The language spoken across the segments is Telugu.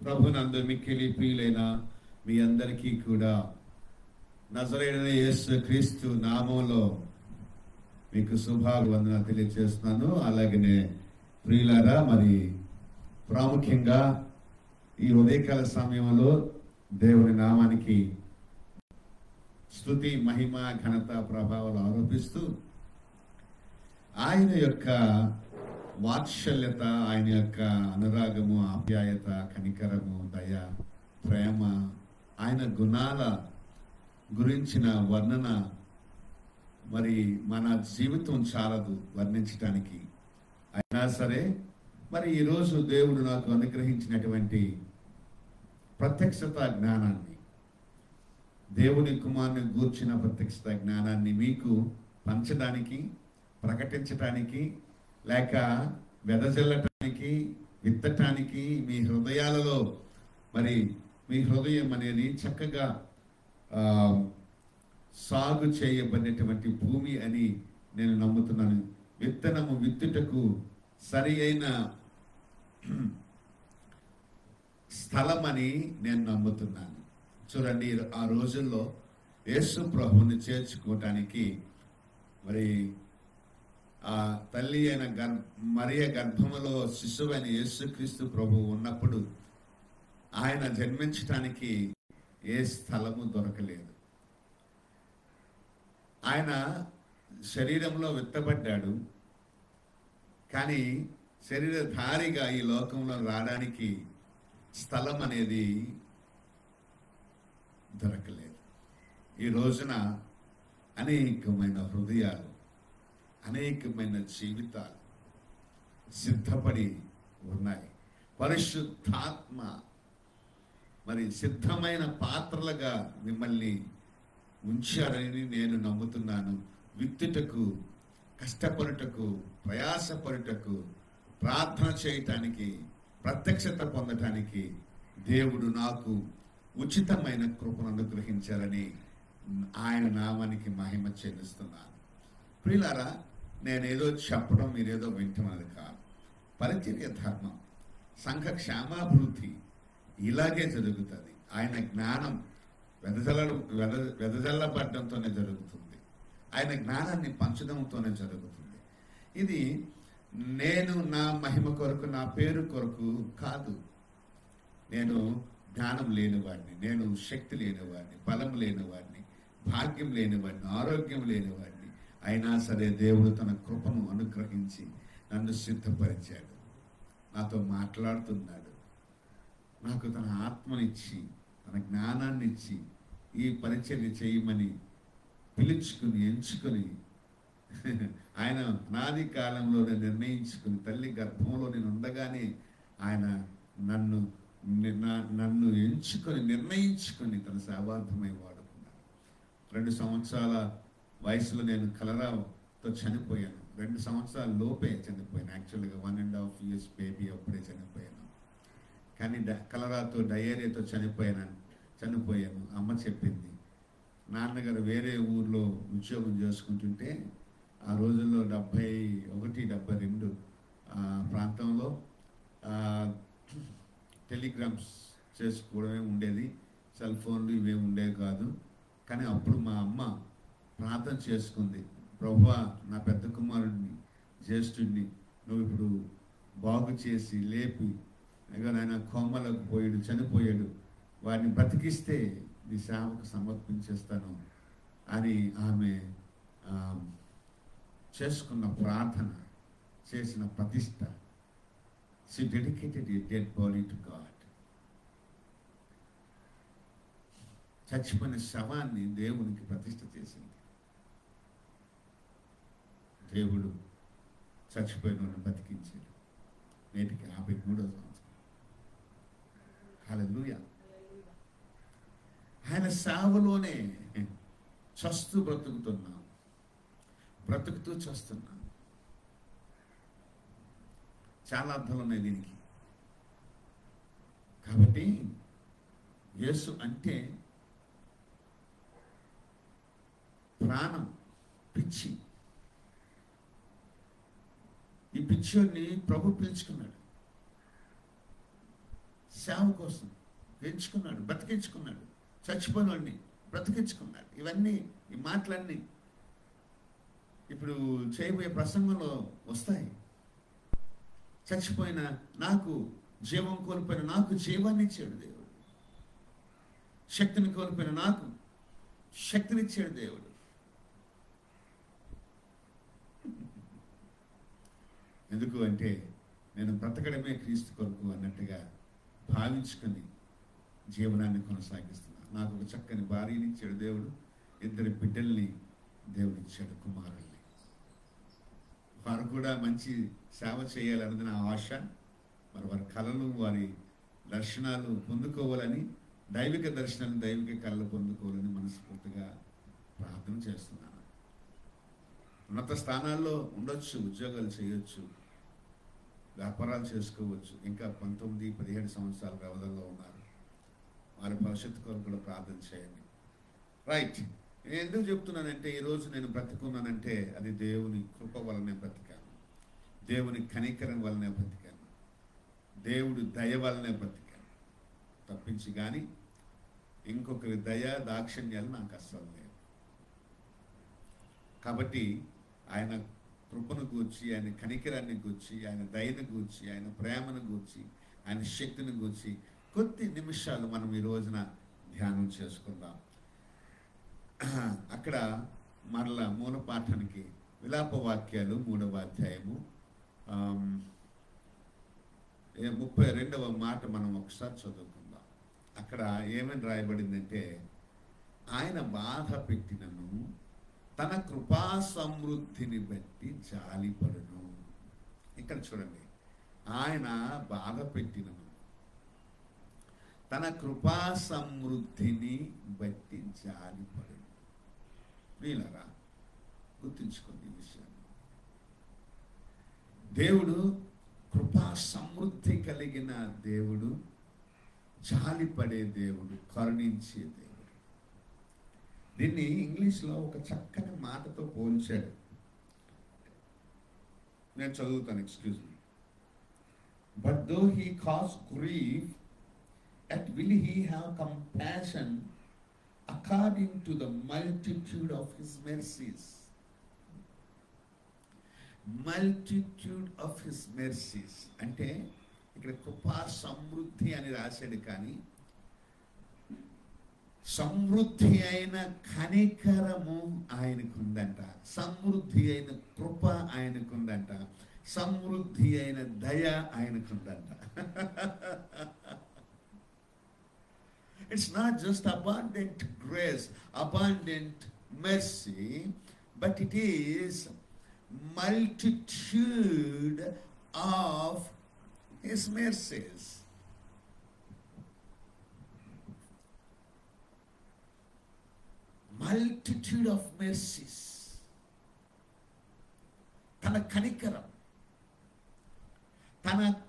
ప్రభునందు మిక్కిలి ప్రియులైన మీ అందరికీ కూడా నజరేయుడైన యేసు క్రీస్తు నామంలో మీకు శుభాభివందనాలు తెలియజేస్తున్నాను. అలాగనే ప్రియులారా, మరి ప్రాముఖ్యంగా ఈ ఉదయకాల సమయంలో దేవుని నామానికి స్తుతి, మహిమ, ఘనత, ప్రభావాలు ఆరోపిస్తూ ఆయన యొక్క వాత్సల్యత, ఆయన యొక్క అనురాగము, ఆప్యాయత, కనికరము, దయ, ప్రేమ, ఆయన గుణాల గురించిన వర్ణన మరి మన జీవితం చాలదు వర్ణించటానికి. అయినా సరే మరి ఈరోజు దేవుడు నాకు అనుగ్రహించినటువంటి ప్రత్యక్షత జ్ఞానాన్ని, దేవుని కుమారుని గూర్చిన ప్రత్యక్షత జ్ఞానాన్ని మీకు పంచడానికి, ప్రకటించటానికి, లేక వెదజల్లటానికి, విత్తటానికి, మీ హృదయాలలో మరి మీ హృదయం అనేది చక్కగా సాగు చేయబడినటువంటి భూమి అని నేను నమ్ముతున్నాను. విత్తనము విత్తుటకు సరి అయిన స్థలం అని నేను నమ్ముతున్నాను. చూడండి, ఆ రోజుల్లో యేసు ప్రభువుని చేర్చుకోవటానికి మరి ఆ తల్లి అయిన మరియ గర్భములో శిశువైన యేసుక్రీస్తు ప్రభువు ఉన్నప్పుడు ఆయన జన్మించటానికి ఏ స్థలము దొరకలేదు. ఆయన శరీరంలో విత్తబడ్డాడు, కానీ శరీరధారిగా ఈ లోకంలో రావడానికి స్థలం అనేది దొరకలేదు. ఈ రోజున అనేకమైన హృదయాలు, అనేకమైన జీవితాలు సిద్ధపడి ఉన్నాయి. పరిశుద్ధాత్మ మరి సిద్ధమైన పాత్రలుగా మిమ్మల్ని ఉంచారని నేను నమ్ముతున్నాను. విత్తుటకు, కష్టపడుటకు, ప్రయాసపడుటకు, ప్రార్థన చేయటానికి, ప్రత్యక్షత పొందటానికి దేవుడు నాకు ఉచితమైన కృపను అనుగ్రహించారని ఆయన నామానికి మహిమ చెల్లిస్తున్నాను. ప్రియులారా, నేనేదో చెప్పడం మీరేదో వింటున్నది కాదు. పరిచర్య ధర్మం, సంఘ క్షేమాభివృద్ధి ఇలాగే జరుగుతుంది. ఆయన జ్ఞానం వెదజల్లబడ్డంతోనే జరుగుతుంది. ఆయన జ్ఞానాన్ని పంచడంతోనే జరుగుతుంది. ఇది నేను నా మహిమ కొరకు, నా పేరు కొరకు కాదు. నేను జ్ఞానం లేనివాడిని, నేను శక్తి లేనివాడిని, బలం లేనివాడిని, భాగ్యం లేనివాడిని, ఆరోగ్యం లేనివాడిని. అయినా సరే దేవుడు తన కృపను అనుగ్రహించి నన్ను సిద్ధపరిచాడు. నాతో మాట్లాడుతున్నాడు. నాకు తన ఆత్మనిచ్చి, తన జ్ఞానాన్ని ఇచ్చి ఈ పరిచర్య చేయమని పిలుచుకుని, ఎంచుకొని, ఆయన అనాది కాలంలో నిర్ణయించుకుని, తల్లి గర్భంలో నేను ఉండగానే ఆయన నన్ను ఎంచుకొని, నిర్ణయించుకొని తన సేవార్థమై వాడుకున్నాను. 2 సంవత్సరాల వయసులో నేను కలరాతో చనిపోయాను. 2 సంవత్సరాల లోపే చనిపోయాను. యాక్చువల్గా 1.5 years బేబీ అప్పుడే చనిపోయాను. కానీ కలరాతో, డయేరియాతో చనిపోయాను. అమ్మ చెప్పింది. నాన్నగారు వేరే ఊర్లో ఉద్యోగం చేసుకుంటుంటే ఆ రోజుల్లో 71, 72 ప్రాంతంలో టెలిగ్రామ్స్ చేసుకోవడమే ఉండేది. సెల్ ఫోన్లు ఇవేమి ఉండేవి కాదు. కానీ అప్పుడు మా అమ్మ ప్రార్థన చేసుకుంది. ప్రభువా, నా పెద్ద కుమారుడిని, జ్యేష్ఠుడిని నువ్వు ఇప్పుడు బాగు చేసి లేపి, ఆయన కోమలకు పోయాడు, చనిపోయాడు, వారిని బ్రతికిస్తే నీ సేవకు సమర్పించేస్తాను అని ఆమె చేసుకున్న ప్రార్థన, చేసిన ప్రతిష్ట. She dedicated a dead body to God. చచ్చిపోయిన శవాన్ని దేవునికి ప్రతిష్ట చేసింది. దేవుడు చచ్చిపోయిన వాడిని బతికించాడు. నేటికి 53వ సంవత్సరం. హల్లెలూయా. ఆయన సేవలోనే చస్తూ బ్రతుకుతున్నాం, బ్రతుకుతూ చస్తున్నాం. చాలా అర్థాలు ఉన్నాయి దీనికి. కాబట్టి యేసు అంటే ప్రాణం, పిచ్చి. ఈ పిచ్చోడిని ప్రభు పిలుచుకున్నాడు. సేవ కోసం ఎంచుకున్నాడు, బ్రతికించుకున్నాడు. చచ్చిపోయిన వాడిని బ్రతికించుకున్నాడు. ఇవన్నీ ఈ మాటలన్నీ ఇప్పుడు చేయబోయే ప్రసంగంలో వస్తాయి. చచ్చిపోయిన నాకు, జీవం కోల్పోయిన నాకు జీవాన్ని ఇచ్చాడు దేవుడు. శక్తిని కోల్పోయిన నాకు శక్తినిచ్చాడు దేవుడు. ఎందుకు అంటే నేను బ్రతకడమే క్రీస్తు కొరకు అన్నట్టుగా భావించుకొని జీవనాన్ని కొనసాగిస్తున్నాను. నాకు ఒక చక్కని భార్యని ఇచ్చాడు దేవుడు, 2 బిడ్డల్ని దేవుడు ఇచ్చాడు, కుమారుల్ని. వారు కూడా మంచి సేవ చేయాలన్నది నా ఆశ. మరి వారి కళలు, వారి దర్శనాలు పొందుకోవాలని, దైవిక దర్శనాన్ని, దైవిక కళలు పొందుకోవాలని మనస్ఫూర్తిగా ప్రార్థన చేస్తున్నాను. ఉన్నత స్థానాల్లో ఉండొచ్చు, ఉద్యోగాలు చేయొచ్చు, వ్యాపారాలు చేసుకోవచ్చు. ఇంకా 19-17 సంవత్సరాల వ్యవధిలో ఉన్నారు. వారి భవిష్యత్తు కొరకు కూడా ప్రార్థన చేయండి. రైట్. నేను ఎందుకు చెప్తున్నానంటే, ఈరోజు నేను బ్రతుకున్నానంటే అది దేవుని కృప వలనే బ్రతికాను, దేవుని కనికరం వలనే బ్రతికాను, దేవుడు దయ వలనే బ్రతికాను తప్పించి కానీ ఇంకొకరి దయ దాక్షిణ్యాలు నాకు అస్సలు లేవు. కాబట్టి ఆయన కృపను గూర్చి, ఆయన కనికరాన్ని గూర్చి, ఆయన దయను గూర్చి, ఆయన ప్రేమను గూర్చి, ఆయన శక్తిని గూర్చి కొద్ది నిమిషాలు మనం ఈ రోజున ధ్యానం చేసుకుందాం. అక్కడ మరలా మూల పాఠానికి విలాప వాక్యాలు 3వ అధ్యాయము 32వ మాట మనం ఒకసారి చదువుకుందాం. అక్కడ ఏమని రాయబడిందంటే, ఆయన బాధ పెట్టినను తన కృపా సమృద్ధిని బట్టి జాలిపడును. ఇక్కడ చూడండి, ఆయన బాధ పెట్టినను తన కృపా సమృద్ధిని బట్టి జాలిపడును. వీళ్ళరా గుర్తుంచుకోండి ఈ విషయాన్ని. దేవుడు కృపా సమృద్ధి కలిగిన దేవుడు, జాలిపడే దేవుడు, కరుణించే దేవుడు. దీన్ని ఇంగ్లీష్లో ఒక చక్కని మాటతో పోల్చాడు. నేను చదువుతాను, excuse me. But though he cause grief, yet will he have compassion according to the multitude of his mercies. Multitude of his mercies అంటే ఇక్కడ కృపా సమృద్ధి అని రాశాడు, కానీ సమృద్ధి అయిన కనికరము ఆయనకుందంట, సమృద్ధి అయిన కృప ఆయనకుందంట, సమృద్ధి అయిన దయ ఆయనకుందంట. It's not just abundant grace, abundant mercy, but it is multitude of his mercies. Multitude of mercies. తన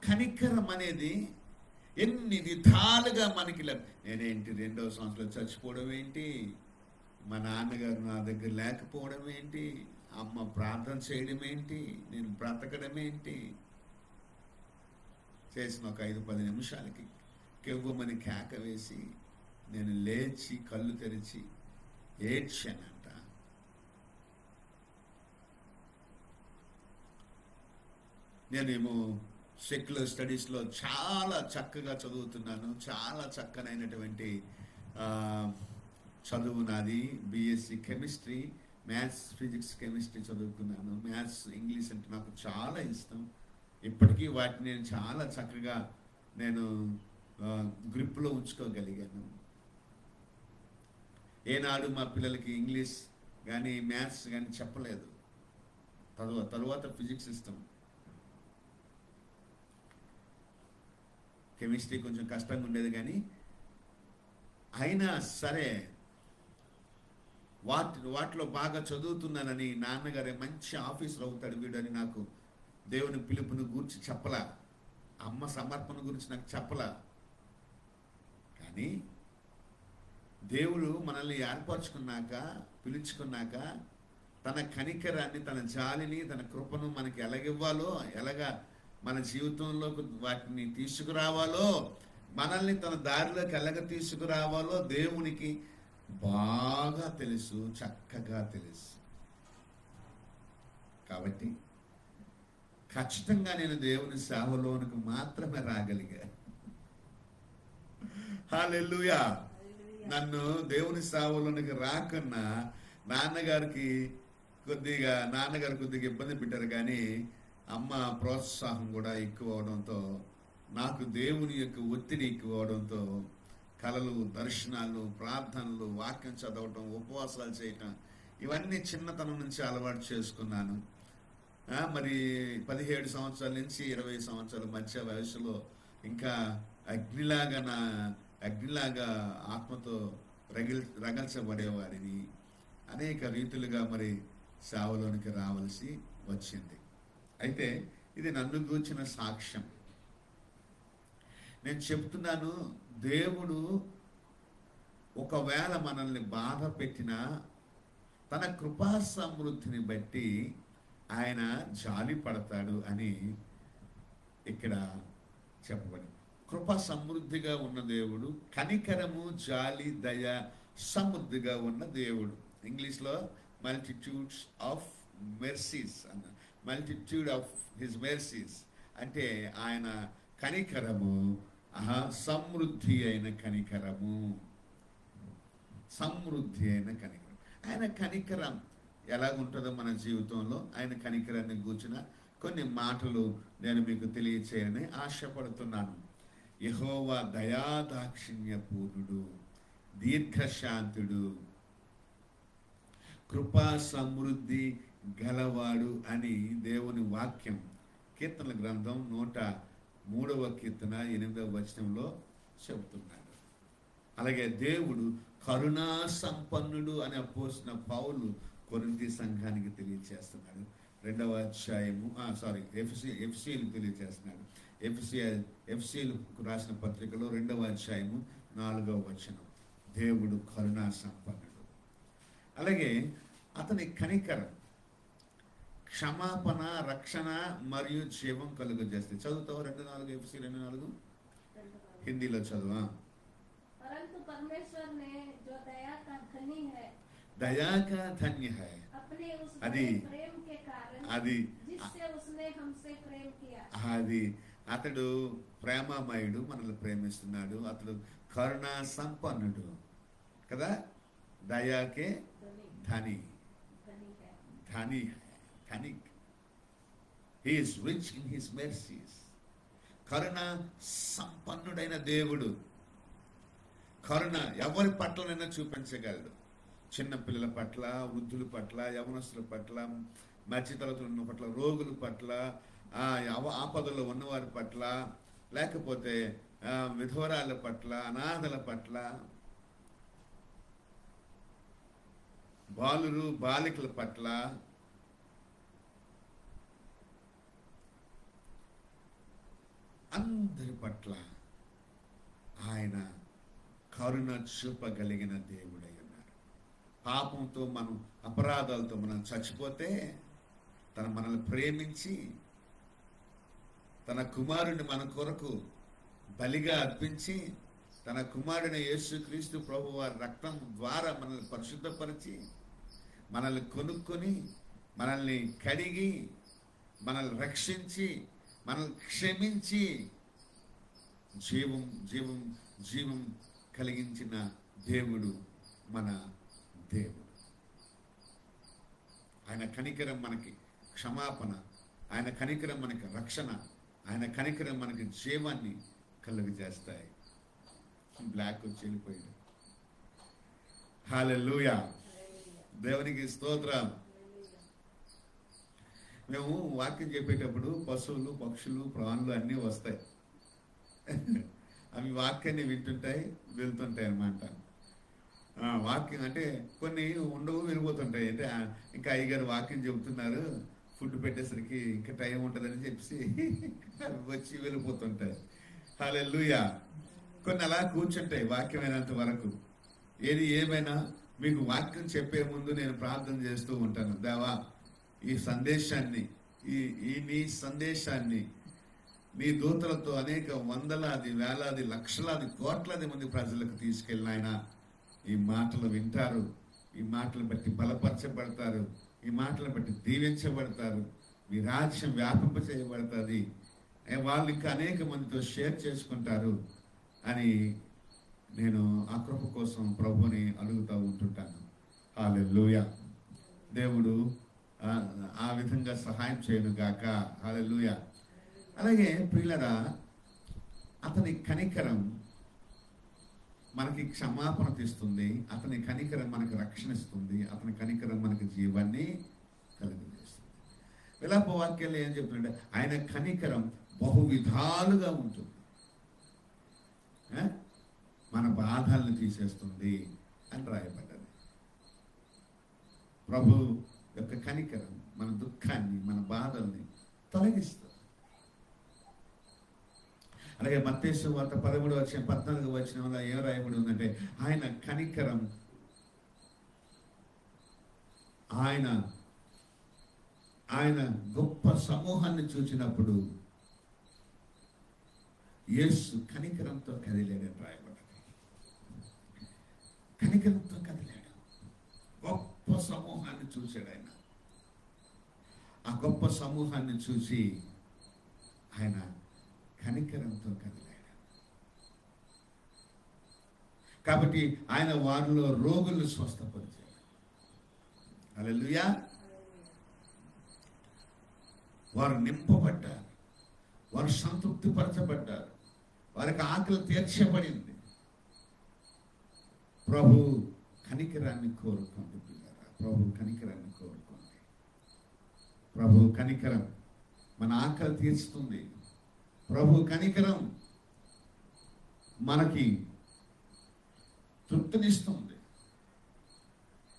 కనికరం అనేది ఎన్ని విధాలుగా మనకి నేనేంటి 2వ సంవత్సరంలో చచ్చిపోవడం ఏంటి, మా నాన్నగారు నా దగ్గర లేకపోవడం ఏంటి, అమ్మ ప్రార్థన చేయడం ఏంటి, నేను బ్రతకడం ఏంటి, చేసిన ఒక 5-10 నిమిషాలకి కెవ్వమని కేక వేసి నేను లేచి కళ్ళు తెరిచి ఏడ్చానంట. నేనేమో సెక్యులర్ స్టడీస్లో చాలా చక్కగా చదువుతున్నాను, చాలా చక్కనైనటువంటి చదువు నాది. BSc chemistry, maths, physics, chemistry చదువుకున్నాను. మ్యాథ్స్, ఇంగ్లీష్ అంటే నాకు చాలా ఇష్టం. ఇప్పటికీ వాటిని నేను చాలా చక్కగా గ్రిప్లో ఉంచుకోగలిగాను. ఏనాడు మా పిల్లలకి ఇంగ్లీష్ కానీ మ్యాథ్స్ కానీ చెప్పలేదు. తరువాత ఫిజిక్స్ ఇష్టం. కెమిస్ట్రీ కొంచెం కష్టంగా ఉండేది, కానీ అయినా సరే వాటిలో బాగా చదువుతున్నానని నాన్నగారే మంచి ఆఫీసర్ అవుతాడు వీడని నాకు దేవుని పిలుపును గురించి చెప్పలా, అమ్మ సమర్పణ గురించి నాకు చెప్పలా. కానీ దేవుడు మనల్ని ఏర్పరచుకున్నాక, పిలుచుకున్నాక తన కనికరాన్ని, తన జాలిని, తన కృపను మనకి ఎలాగివ్వాలో, ఎలాగా మన జీవితంలో వాటిని తీసుకురావాలో మనల్ని తన దారిలోకి ఎలాగ తీసుకురావాలో దేవునికి బాగా తెలుసు, చక్కగా తెలుసు. కాబట్టి ఖచ్చితంగా నేను దేవుని సేవలోనికి మాత్రమే రాగలిగా. హల్లెలూయా. నన్ను దేవుని సేవలోనికి రాకున్నా నాన్నగారు కొద్దిగా ఇబ్బంది పెట్టారు, కానీ అమ్మ ప్రోత్సాహం కూడా ఎక్కువ అవడంతో, నాకు దేవుని యొక్క ఒత్తిడి ఎక్కువ అవడంతో కలలు, దర్శనాలు, ప్రార్థనలు, వాక్యం చదవటం, ఉపవాసాలు చేయటం, ఇవన్నీ చిన్నతనం నుంచి అలవాటు చేసుకున్నాను. మరి 17 సంవత్సరాల నుంచి 20 సంవత్సరాల మధ్య వయసులో ఇంకా అగ్నిలాగా ఆత్మతో రగల్చబడేవాడిని. అనేక రీతులుగా మరి సేవలోనికి రావాల్సి వచ్చింది. అయితే ఇది నన్ను గూర్చిన సాక్ష్యం. నేను చెప్తున్నాను, దేవుడు ఒకవేళ మనల్ని బాధ పెట్టినా తన కృపా సమృద్ధిని బట్టి ఆయన జాలి పడతాడు అని ఇక్కడ చెప్పబడింది. కృప సమృద్ధిగా ఉన్న దేవుడు, కనికరము, జాలి, దయ సమృద్ధిగా ఉన్న దేవుడు. ఇంగ్లీష్లో మల్టిట్యూడ్స్ ఆఫ్ మెర్సీస్ అన్న, మల్టిట్యూడ్ ఆఫ్ హిజ్ మెర్సీస్ అంటే ఆయన కనికరము సమృద్ధి అయిన కనికరము, సమృద్ధి అయిన కనికరం. ఆయన కనికరం ఎలాగుంటుందో మన జీవితంలో, ఆయన కనికరాన్ని గూర్చిన కొన్ని మాటలు నేను మీకు తెలియచేయాలని ఆశపడుతున్నాను. యెహోవా దయాదాక్షిణ్యపూర్ణుడు, దీర్ఘశాంతుడు, కృపా సమృద్ధి గలవాడు అని దేవుని వాక్యం కీర్తనల గ్రంథం 103వ కీర్తన 8వ వచనంలో చెబుతున్నాడు. అలాగే దేవుడు కరుణా సంపన్నుడు అని అపోస్తలుడైన పౌలు కొరింథీ సంఘానికి తెలియజేస్తున్నాడు. 2వ అధ్యాయము ఎఫెసీయులకు తెలియజేస్తున్నాడు. ఎఫెసీయులకు రాసిన పత్రికలో 2వ అధ్యాయము 4వ వచనం. దేవుడు కరుణా సంపన్నుడు. అలాగే అతని కనికరం క్షమాపణ, రక్షణ మరియు జీవం కలుగజేస్తాయి. చదువుతావు 2:4 ఎఫెసీ 2:4 హిందీలో చదువు. परंतु परमेश्वर ने जो दया का धनी है, दया का धन्य है, अपने उस అది प्रेम के कारण అది जिससे उसने हमसे प्रेम किया. అది అతడు ప్రేమమయుడు, మనల్ని ప్రేమిస్తున్నాడు. అతడు కరుణా సంపన్నుడు కదా. దయాకే ధని, ధని ధనిక్. He is rich in his mercies. కరుణ సంపన్నుడైన దేవుడు కరుణ ఎవరి పట్లనైనా చూపించగలడు. చిన్న పిల్లల పట్ల, వృద్ధుల పట్ల, యవనస్తుల పట్ల, మధ్యతరగతులు ఉన్న పట్ల, రోగుల పట్ల, ఆపదలో ఉన్నవారి పట్ల, లేకపోతే విధవరాల పట్ల, అనాథల పట్ల, బాలురు బాలికల పట్ల, అందరి పట్ల ఆయన కరుణ చూపగలిగిన దేవుడై ఉన్నాడు. పాపంతో మనం, అపరాధాలతో మనం చచ్చిపోతే మనల్ని ప్రేమించి తన కుమారుడిని మన కొరకు బలిగా అర్పించి, తన కుమారుడైన యేసుక్రీస్తు ప్రభువు వారి రక్తం ద్వారా మనల్ని పరిశుద్ధపరిచి, మనల్ని కొనుక్కొని, మనల్ని కడిగి, మనల్ని రక్షించి, మనల్ని క్షమించి జీవం కలిగించిన దేవుడు మన దేవుడు. ఆయన కనికరం మనకి క్షమాపణ, ఆయన కనికరం మనకి రక్షణ, ఆయన కనికరం మనకి జీవాన్ని కలుగజేస్తాయి. బ్లాక్ వచ్చి వెళ్ళిపోయింది. హల్లెలూయా, దేవునికి స్తోత్రం. మేము వాక్యం చెప్పేటప్పుడు పశువులు, పక్షులు, ప్రాణులు అన్నీ వస్తాయి. అవి వాక్యాన్ని వింటుంటాయి, వెళ్తుంటాయి అన్నమాట. వాక్యం అంటే కొన్ని ఉండవు, వెళ్ళిపోతుంటాయి. అంటే ఇంకా అయ్యగారు వాక్యం చెబుతున్నారు, ఫుడ్ పెట్టేసరికి ఇంకా టైం ఉంటుందని చెప్పేసి వచ్చి వెళ్ళిపోతుంటాయి. హల్లెలూయా. కొన్ని అలా కూర్చుంటాయి వాక్యమైనంత వరకు. ఏది ఏమైనా మీకు వాక్యం చెప్పే ముందు నేను ప్రార్థన చేస్తూ ఉంటాను. దేవా, ఈ సందేశాన్ని, ఈ నీ సందేశాన్ని నీ దూతలతో అనేక వందలాది వేలాది లక్షలాది కోట్లాది మంది ప్రజలకు తీసుకెళ్ళిన ఆయన ఈ మాటలు వింటారు, ఈ మాటలు బట్టి బలపరచబడతారు, ఈ మాటలు బట్టి దీవించబడతారు, మీ రాజ్యం వ్యాపింప చేయబడుతుంది, వాళ్ళు ఇంకా అనేక మందితో షేర్ చేసుకుంటారు అని నేను ఆ కృప కోసం ప్రభుని అడుగుతూ ఉంటుంటాను. హల్లెలూయా. దేవుడు ఆ విధంగా సహాయం చేయను గాక. హల్లెలూయా. అలాగే ప్రియులరా, అతని కనికరం మనకి క్షమాపణ తీస్తుంది, అతని కనికరం మనకి రక్షణ ఇస్తుంది, అతని కనికరం మనకి జీవాన్ని కలుగజేస్తుంది. విలాప వాక్యాలు ఏం చెప్తుంటే ఆయన కనికరం బహు విధాలుగా ఉంటుంది, మన బాధల్ని తీసేస్తుంది అని రాయబడ్డది. ప్రభు యొక్క కనికరం మన దుఃఖాన్ని, మన బాధల్ని తొలగిస్తుంది. అలాగే మత్తయి సువార్త 13:14 ఏం రాయబడి ఉందంటే ఆయన కనికరం, ఆయన గొప్ప సమూహాన్ని చూచినప్పుడు యేసు కనికరంతో కదిలాడని రాయబడ్డది. కనికరంతో కదిలాడు, గొప్ప సమూహాన్ని చూశాడు ఆయన. ఆ గొప్ప సమూహాన్ని చూసి ఆయన కనికరంతో కదిలాడు. కాబట్టి ఆయన వారిలో రోగులను స్వస్థపరిచాడు. హల్లెలూయా. వారు నింపబడ్డారు, వారు సంతృప్తి పరచబడ్డారు, వారికి ఆకలి తీర్చబడింది. ప్రభు కనికరాన్ని కోరుకోండి పిల్లరా, ప్రభు కనికరాన్ని కోరుకోండి. ప్రభు కనికరం మన ఆకలి తీర్చుతుంది. ప్రభు కనికరం మనకి తృప్తినిస్తుంది.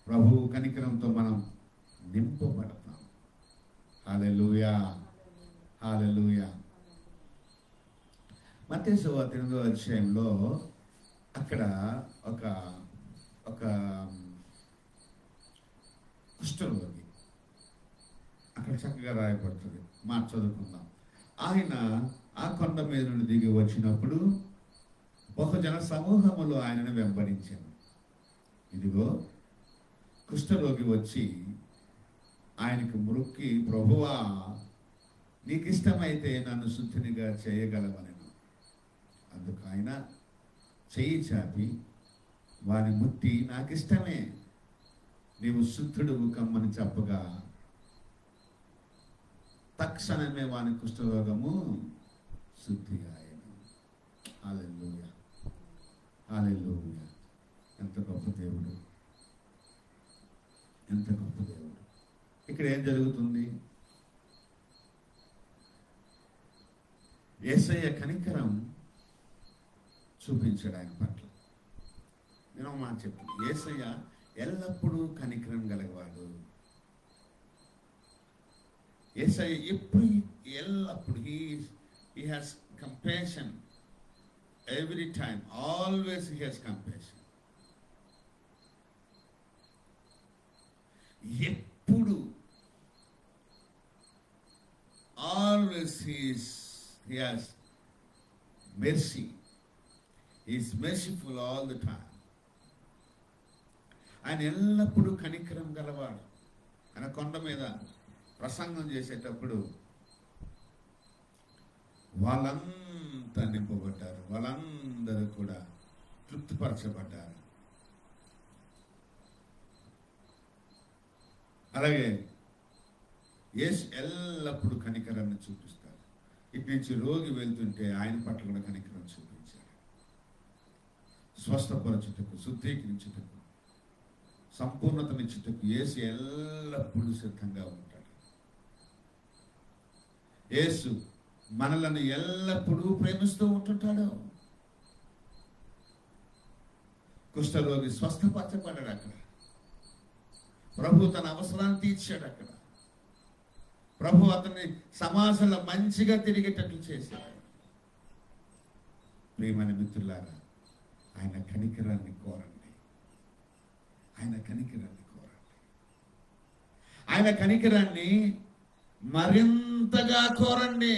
ప్రభు కనికరంతో మనం నింపబడతాం. హల్లెలూయా, హల్లెలూయా. మత్తయి సువార్త 8వ అక్కడ ఒక కుష్ఠరోగి అక్కడ చక్కగా రాయబడుతుంది. మాట చదువుకుందాం. ఆయన ఆ కొండ మీద నుండి దిగి వచ్చినప్పుడు బహుజన సమూహములో ఆయనను వెంబడించాను. ఇదిగో కుష్ఠరోగి వచ్చి ఆయనకు మొక్కి, ప్రభువా నీకు ఇష్టమైతే నన్ను శుద్ధినిగా చేయగలవనెను. అందుకు ఆయన చెయ్యి చాపి వాని ముట్టి, నాకు ఇష్టమే, నీవు శుద్ధుడు కమ్మని చెప్పగా తక్షణమే వాని కుష్ఠరోగము శుద్ధిగా అయ్యను. హల్లెలూయా, హల్లెలూయా. ఎంత గొప్ప దేవుడు, ఎంత గొప్ప దేవుడు. ఇక్కడ ఏం జరుగుతుంది? యేసయ్య కనికరం చూపించాడు ఆయన పట్ల. నేను ఒక మాట చెప్తాను, యేసయ్య ఎల్లప్పుడూ కనికరం గలవాడు. యేసయ్య ఎప్పుడు, ఎల్లప్పుడు he has compassion every time, always he has compassion. ఎప్పుడు, always he has mercy. He is merciful all the time. ఆయన ఎల్లప్పుడూ కనికరం గలవాడు. ఆయన కొండ మీద ప్రసంగం చేసేటప్పుడు వాళ్ళంతా నింపబడ్డారు, వాళ్ళందరూ కూడా తృప్తిపరచబడ్డారు. అలాగే యేసు ఎల్లప్పుడూ కనికరాన్ని చూపిస్తారు. ఇటు నుంచి రోగి వెళ్తుంటే ఆయన పట్ల కూడా కనికరం చూపించారు. స్వస్థపరచుటకు, శుద్ధీకరించుటకు, సంపూర్ణతనిచ్చుటకు యేసు ఎల్లప్పుడూ సిద్ధంగా ఉంటాడు. యేసు మనలను ఎల్లప్పుడూ ప్రేమిస్తూ ఉంటుంటాడు. కుష్ఠరోగి స్వస్థపరచబడ్డాడు అక్కడ. ప్రభు తన అవసరాన్ని తీర్చాడు అక్కడ. ప్రభు అతన్ని సమాజంలో మంచిగా తిరిగేటట్లు చేశాడు. ప్రియమైన మిత్రులారా, ఆయన కనికరాన్ని కోరండి, ఆయన కనికరాన్ని కోరండి, ఆయన కనికరాన్ని మరింతగా కోరండి.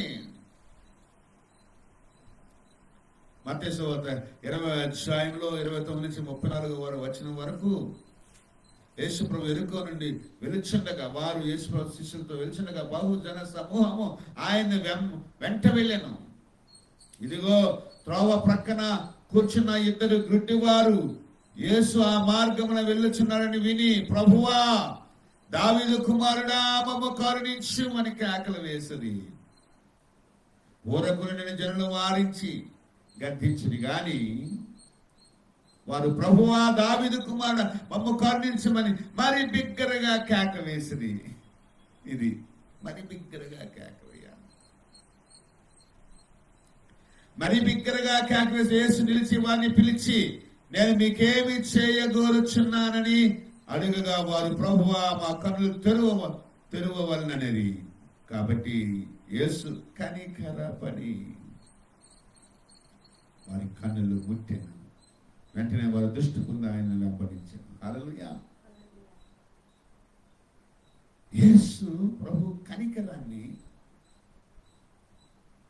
మత్తయి సువార్త 20వ అధ్యాయంలో 29 నుంచి 34 వచనం వరకు యేసు ప్రభు యెరికో నుండి వెలుచుండగా వారు యేసు ప్రభు శిష్యులతో వెలుచుండగా బహుజన సమూహము ఆయన వెంట వెళ్ళెను. ఇదిగో త్రోవ ప్రక్కన కూర్చున్న 2 గుడ్డివారు యేసు ఆ మార్గమున వెళ్ళుచున్నారని విని, ప్రభువా దావీదు కుమారుడా మమ్ము కరుణించుమని కేకలు వేసిరి. ఊరకుని జనులు వారించి గద్దించిరి గాని వారు ప్రభువా దావీదు కుమారుడా మమ్ము కరుణించమని మరి బిగ్గరగా కేక వేసిరి. ఇది మరి బిగ్గరగా కేక వేయాలి. మరి బిగ్గరగా కేక వేసి యేసు నిలిచి వారిని పిలిచి, నేను మీకేమి చేయగోరుచున్నానని అడుగగా వారు ప్రభువా మా కన్నులు తెరువవలనని. కాబట్టి యేసు కనికరపడి వారి కన్నులు ముట్టెను. వెంటనే వారు దృష్టికుండా ఆయన వెంబడించారు. హల్లెలూయా. యేసు ప్రభు కనికరాన్ని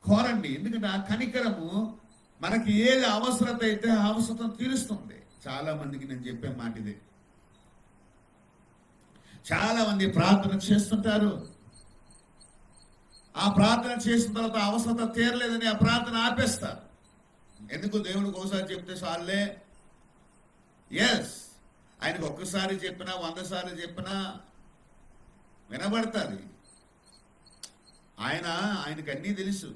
కోరండి. ఎందుకంటే ఆ కనికరము మనకి ఏది అవసరత అయితే ఆ అవసరం తీరుస్తుంది. చాలా మందికి నేను చెప్పే మాట ఇదే. చాలా మంది ప్రార్థన చేస్తుంటారు, ఆ ప్రార్థన చేసిన తర్వాత అవసరత తీరలేదని ఆ ప్రార్థన ఆపేస్తారు. ఎందుకు? దేవుడికి ఒకసారి చెప్తే చాలే. ఎస్, ఆయనకు ఒక్కసారి చెప్పినా 100 సార్లు చెప్పినా వినబడతాది. ఆయనకు అన్నీ తెలుసు.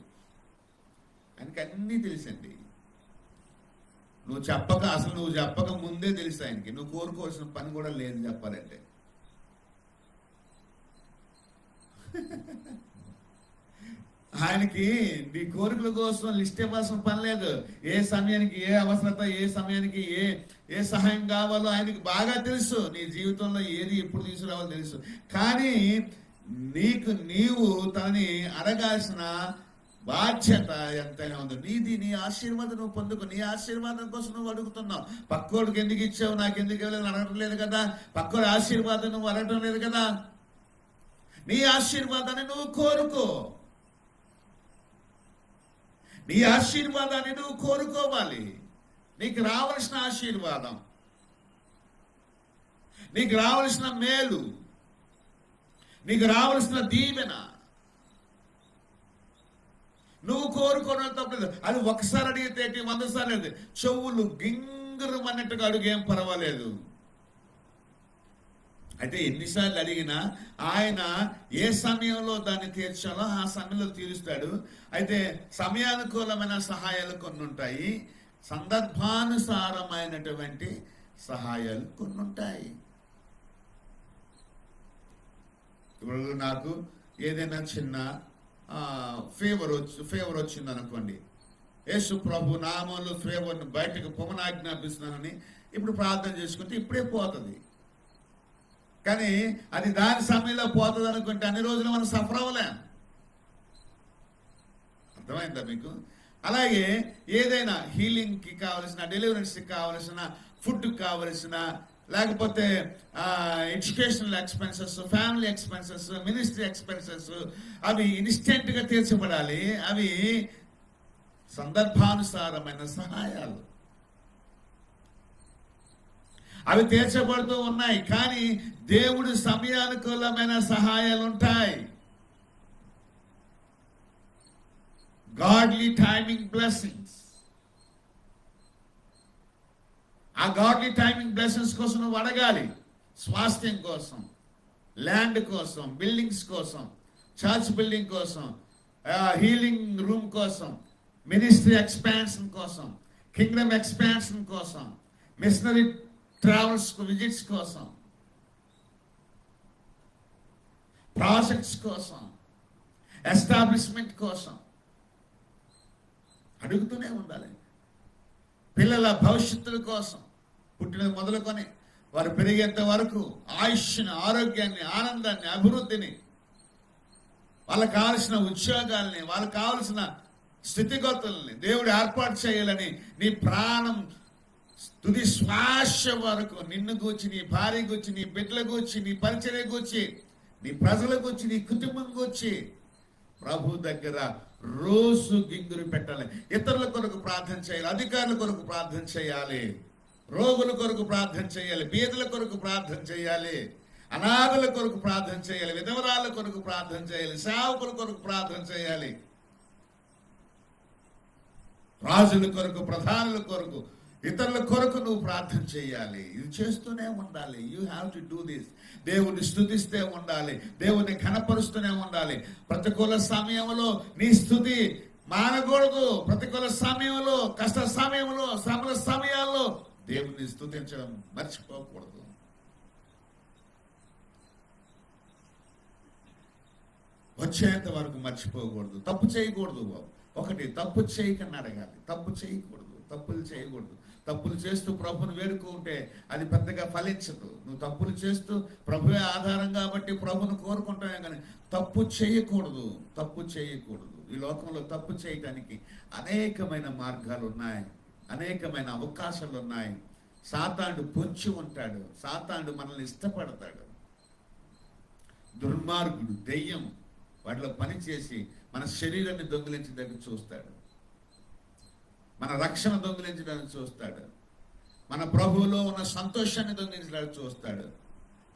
ఆయనకి అన్నీ తెలుసండి. నువ్వు చెప్పక ముందే తెలుసు ఆయనకి. నువ్వు కోరుకోవాల్సిన పని కూడా లేదు చెప్పాలంటే. ఆయనకి నీ కోరికల కోసం లిస్ట్ ఇవ్వాల్సిన పని లేదు. ఏ సమయానికి ఏ అవసరత, ఏ సమయానికి ఏ సహాయం కావాలో ఆయనకి బాగా తెలుసు. నీ జీవితంలో ఏది ఎప్పుడు తీసుకురావాలో తెలుసు. కానీ నీవు తనని అడగాల్సిన బాధ్యత ఎంతైనా ఉంది. నీ ఆశీర్వాదం నువ్వు పొందుకో. నీ ఆశీర్వాదం కోసం నువ్వు అడుగుతున్నావు. పక్కోడికి ఎందుకు ఇచ్చావు, నాకు ఎందుకు ఇవ్వలేదు అడగటం లేదు కదా. పక్కోడి ఆశీర్వాదం నువ్వు అడగటం లేదు కదా. నీ ఆశీర్వాదాన్ని నువ్వు కోరుకో. నీ ఆశీర్వాదాన్ని నువ్వు కోరుకోవాలి. నీకు రావలసిన ఆశీర్వాదం, నీకు రావలసిన మేలు, నీకు రావలసిన దీవెన నువ్వు కోరుకోవడం తప్పలేదు. అది ఒకసారి అడిగితే 100 సార్లు అడిగితే చెవులు గింగురు అన్నట్టుగా అడుగేం పర్వాలేదు. అయితే ఎన్నిసార్లు అడిగినా ఆయన ఏ సమయంలో దాన్ని తీర్చాలో ఆ సమయంలో తీరుస్తాడు. అయితే సమయానుకూలమైన సహాయాలు కొన్ని ఉంటాయి, సందర్భానుసారమైనటువంటి సహాయాలు కొన్ని ఉంటాయి. ఇప్పుడు నాకు ఏదైనా చిన్న ఫేవర్ వచ్చింది అనుకోండి. యేసు ప్రభు నామంలో ఫేవర్ని బయటకు పొమ్మని ఆజ్ఞాపిస్తున్నానని ఇప్పుడు ప్రార్థన చేసుకుంటే ఇప్పుడే పోతుంది. కానీ అది దాని సమయంలో పోతుంది అనుకుంటే అన్ని రోజులు మనం సఫర్ అవ్వలేం. అర్థమైందా మీకు? అలాగే ఏదైనా హీలింగ్కి కావలసిన, డెలివరెన్స్కి కావలసిన, ఫుడ్కి కావలసిన, లేకపోతే educational expenses, family expenses, ministry expenses, అవి ఇన్స్టెంట్గా తీర్చబడాలి. అవి సందర్భానుసారమైన సహాయాలు, అవి తీర్చబడుతూ ఉన్నాయి. కానీ దేవుడు సమయానుకూలమైన సహాయాలు ఉంటాయి. Godly timing blessings. ఆ గాడ్లీ టైమింగ్ బ్లెస్సింగ్స్ కోసం నువ్వు అడగాలి. స్వాస్థ్యం కోసం, ల్యాండ్ కోసం, బిల్డింగ్స్ కోసం, చర్చ్ బిల్డింగ్ కోసం, హీలింగ్ రూమ్ కోసం, మినిస్ట్రీ ఎక్స్పాన్షన్ కోసం, కింగ్డమ్ ఎక్స్పాన్షన్ కోసం, మిషనరీ ట్రావెల్స్ విజిట్స్ కోసం, ప్రాజెక్ట్స్ కోసం, ఎస్టాబ్లిష్మెంట్ కోసం అడుగుతూనే ఉండాలి. పిల్లల భవిష్యత్తుల కోసం, పుట్టిన మొదలుకొని వారు పెరిగేంత వరకు ఆయుష్ని, ఆరోగ్యాన్ని, ఆనందాన్ని, అభివృద్ధిని, వాళ్ళకు కావలసిన ఉద్యోగాల్ని, వాళ్ళకు కావలసిన స్థితిగతుల్ని దేవుడు ఏర్పాటు చేయాలని నీ ప్రాణం తుది శ్వాస వరకు నిన్ను గూర్చి, నీ భార్య గూర్చి, నీ బిడ్డల గూర్చి, నీ పరిచర్య గూర్చి, నీ ప్రజల గూర్చి, నీ కుటుంబం గూర్చి ప్రభు దగ్గర రోజు గింగురు పెట్టాలి. ఇతరుల కొరకు ప్రార్థన చేయాలి, అధికారుల కొరకు ప్రార్థన చేయాలి, రోగుల కొరకు ప్రార్థన చేయాలి, బీదల కొరకు ప్రార్థన చేయాలి, అనాథల కొరకు ప్రార్థన చేయాలి, విధవరాల కొరకు ప్రార్థన చేయాలి, సేవకుల కొరకు ప్రార్థన చేయాలి, రాజుల కొరకు, ప్రధానుల కొరకు, ఇతరుల కొరకు నువ్వు ప్రార్థన చేయాలి. ఇది చేస్తూనే ఉండాలి. You have to do this. దేవుని స్తుతిస్తే ఉండాలి, దేవుని ఘనపరుస్తూనే ఉండాలి. ప్రతికూల సమయంలో నీ స్తుతి మానకూడదు. ప్రతికూల సమయంలో, కష్ట సమయంలో, శ్రమల సమయాల్లో దేవుని స్తుతించడం మర్చిపోకూడదు. వచ్చేంత వరకు మర్చిపోకూడదు. తప్పు చేయకూడదు. ఒకటి, తప్పు చేయకని అడగాలి. తప్పు చేయకూడదు, తప్పులు చేయకూడదు. తప్పులు చేస్తూ ప్రభుని వేడుకుంటే అది పెద్దగా ఫలించదు. నువ్వు తప్పులు చేస్తూ ప్రభువే ఆధారం కాబట్టి ప్రభుని కోరుకుంటామే కానీ తప్పు చేయకూడదు. తప్పు చేయకూడదు. ఈ లోకంలో తప్పు చేయడానికి అనేకమైన మార్గాలు ఉన్నాయి, అనేకమైన అవకాశాలు ఉన్నాయి. సాతానుడు పొంచి ఉంటాడు. సాతానుడు మనల్ని ఇష్టపడతాడు. దుర్మార్గుడు, దెయ్యం వాటిలో పని చేసి మన శరీరాన్ని దొంగిలించడానికి చూస్తాడు, మన రక్షణ దొంగిలించడానికి చూస్తాడు, మన ప్రభువులో ఉన్న సంతోషాన్ని దొంగిలించడానికి చూస్తాడు,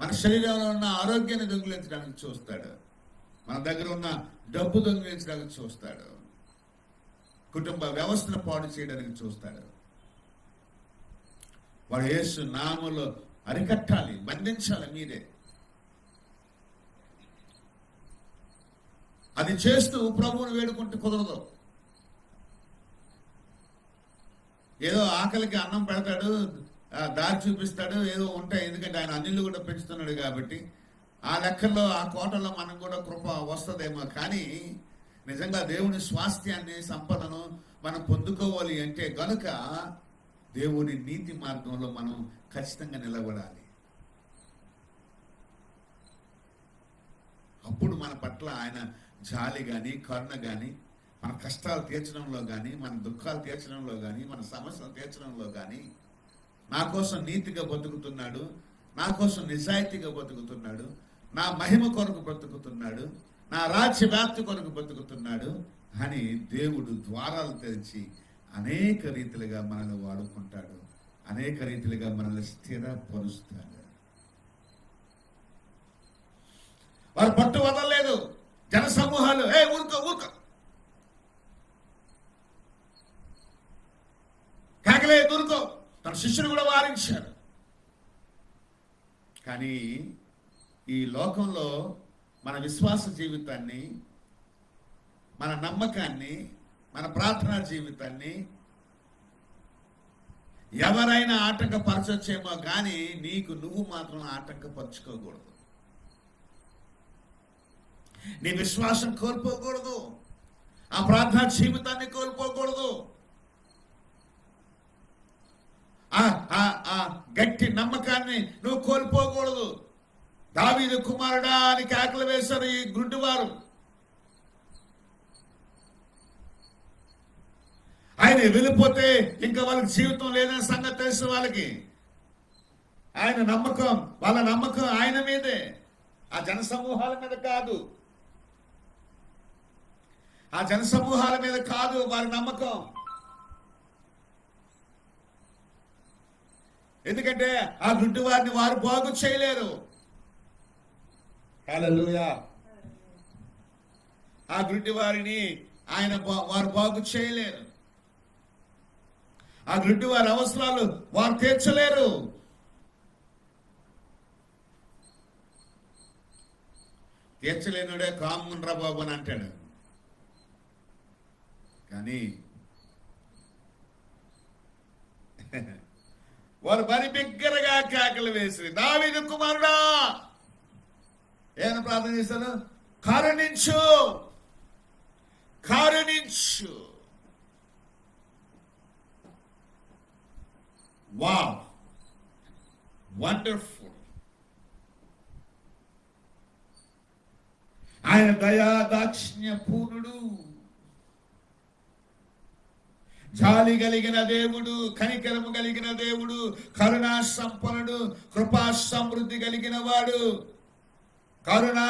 మన శరీరంలో ఉన్న ఆరోగ్యాన్ని దొంగిలించడానికి చూస్తాడు, మన దగ్గర ఉన్న డబ్బు దొంగిలించడానికి చూస్తాడు, కుటుంబ వ్యవస్థను పాడు చేయడానికి చూస్తాడు. వాడు యేసు నామములో అరికట్టాలి, బంధించాలి మీరే. అది చేస్తూ ప్రభువును వేడుకుంటూ కుదరదు. ఏదో ఆకలికి అన్నం పెడతాడు, దారి చూపిస్తాడు, ఏదో ఉంటాయి. ఎందుకంటే ఆయన అన్నిళ్ళు కూడా పెంచుతున్నాడు కాబట్టి ఆ లెక్కల్లో, ఆ కోటలో మనం కూడా కృప వస్తుందేమో. కానీ నిజంగా దేవుని స్వాస్థ్యాన్ని, సంపదను మనం పొందుకోవాలి అంటే గనుక దేవుని నీతి మార్గంలో మనం ఖచ్చితంగా నిలబడాలి. అప్పుడు మన పట్ల ఆయన జాలి కానీ, కరుణ కానీ, మన కష్టాలు తీర్చడంలో కానీ, మన దుఃఖాలు తీర్చడంలో కానీ, మన సమస్యలు తీర్చడంలో కానీ, నా కోసం నీతిగా బతుకుతున్నాడు, నా కోసం నిజాయితీగా బతుకుతున్నాడు, నా మహిమ కొరకు బ్రతుకుతున్నాడు, నా రాజ్య వ్యాప్తి కొరకు బ్రతుకుతున్నాడు అని దేవుడు ద్వారాలు తెరిచి అనేక రీతిలుగా మనల్ని వాడుకుంటాడు, అనేక రీతిలుగా మనల్ని స్థిరపరుస్తాడు. వారు పట్టు వదలలేదు. జన సమూహాలు ఊరుకో కాకలే దూరుకో, తన శిష్యులు కూడా వారించారు. కానీ ఈ లోకంలో మన విశ్వాస జీవితాన్ని, మన నమ్మకాన్ని, మన ప్రార్థనా జీవితాన్ని ఎవరైనా ఆటంకపరచొచ్చేమో కానీ నీకు నువ్వు మాత్రం ఆటంకపరచుకోకూడదు. నీ విశ్వాసం కోల్పోకూడదు, ఆ ప్రార్థనా జీవితాన్ని కోల్పోకూడదు, ఆ గట్టి నమ్మకాన్ని నువ్వు కోల్పోకూడదు. దావీదు కుమారుడా అని కేకలు వేశారు ఈ గుడ్డివారు. ఆయన వెళ్ళిపోతే ఇంకా వాళ్ళకి జీవితం లేదనే సంగతి తెలుసు వాళ్ళకి. ఆయన నమ్మకం, వాళ్ళ నమ్మకం ఆయన మీదే, ఆ జనసమూహాల మీద కాదు. ఆ జనసమూహాల మీద కాదు వారి నమ్మకం. ఎందుకంటే ఆ గుడ్డి వారిని వారు బాగు చేయలేరు. హల్లెలూయా. ఆ గుడ్డి వారిని వారు బాగు చేయలేరు. ఆ గుడ్డి వారి అవసరాలు వారు తీర్చలేరు. తీర్చలేనుడే కాముండ్రా బాబు అని అంటాడు. కానీ వారు మరి బిగ్గరగా కేకలు వేసి, దావీదు కుమారుడా, ఏమైనా ప్రార్థన చేశాను, కరుణించు, కరుణించు. Wow, wonderful. ఆయన దయా దాక్షిణ్య పూర్ణుడు, జాలి కలిగిన దేవుడు, కనికరము కలిగిన దేవుడు, కరుణా సంపన్నుడు, కృపా సమృద్ధి కలిగిన వాడు, కరుణా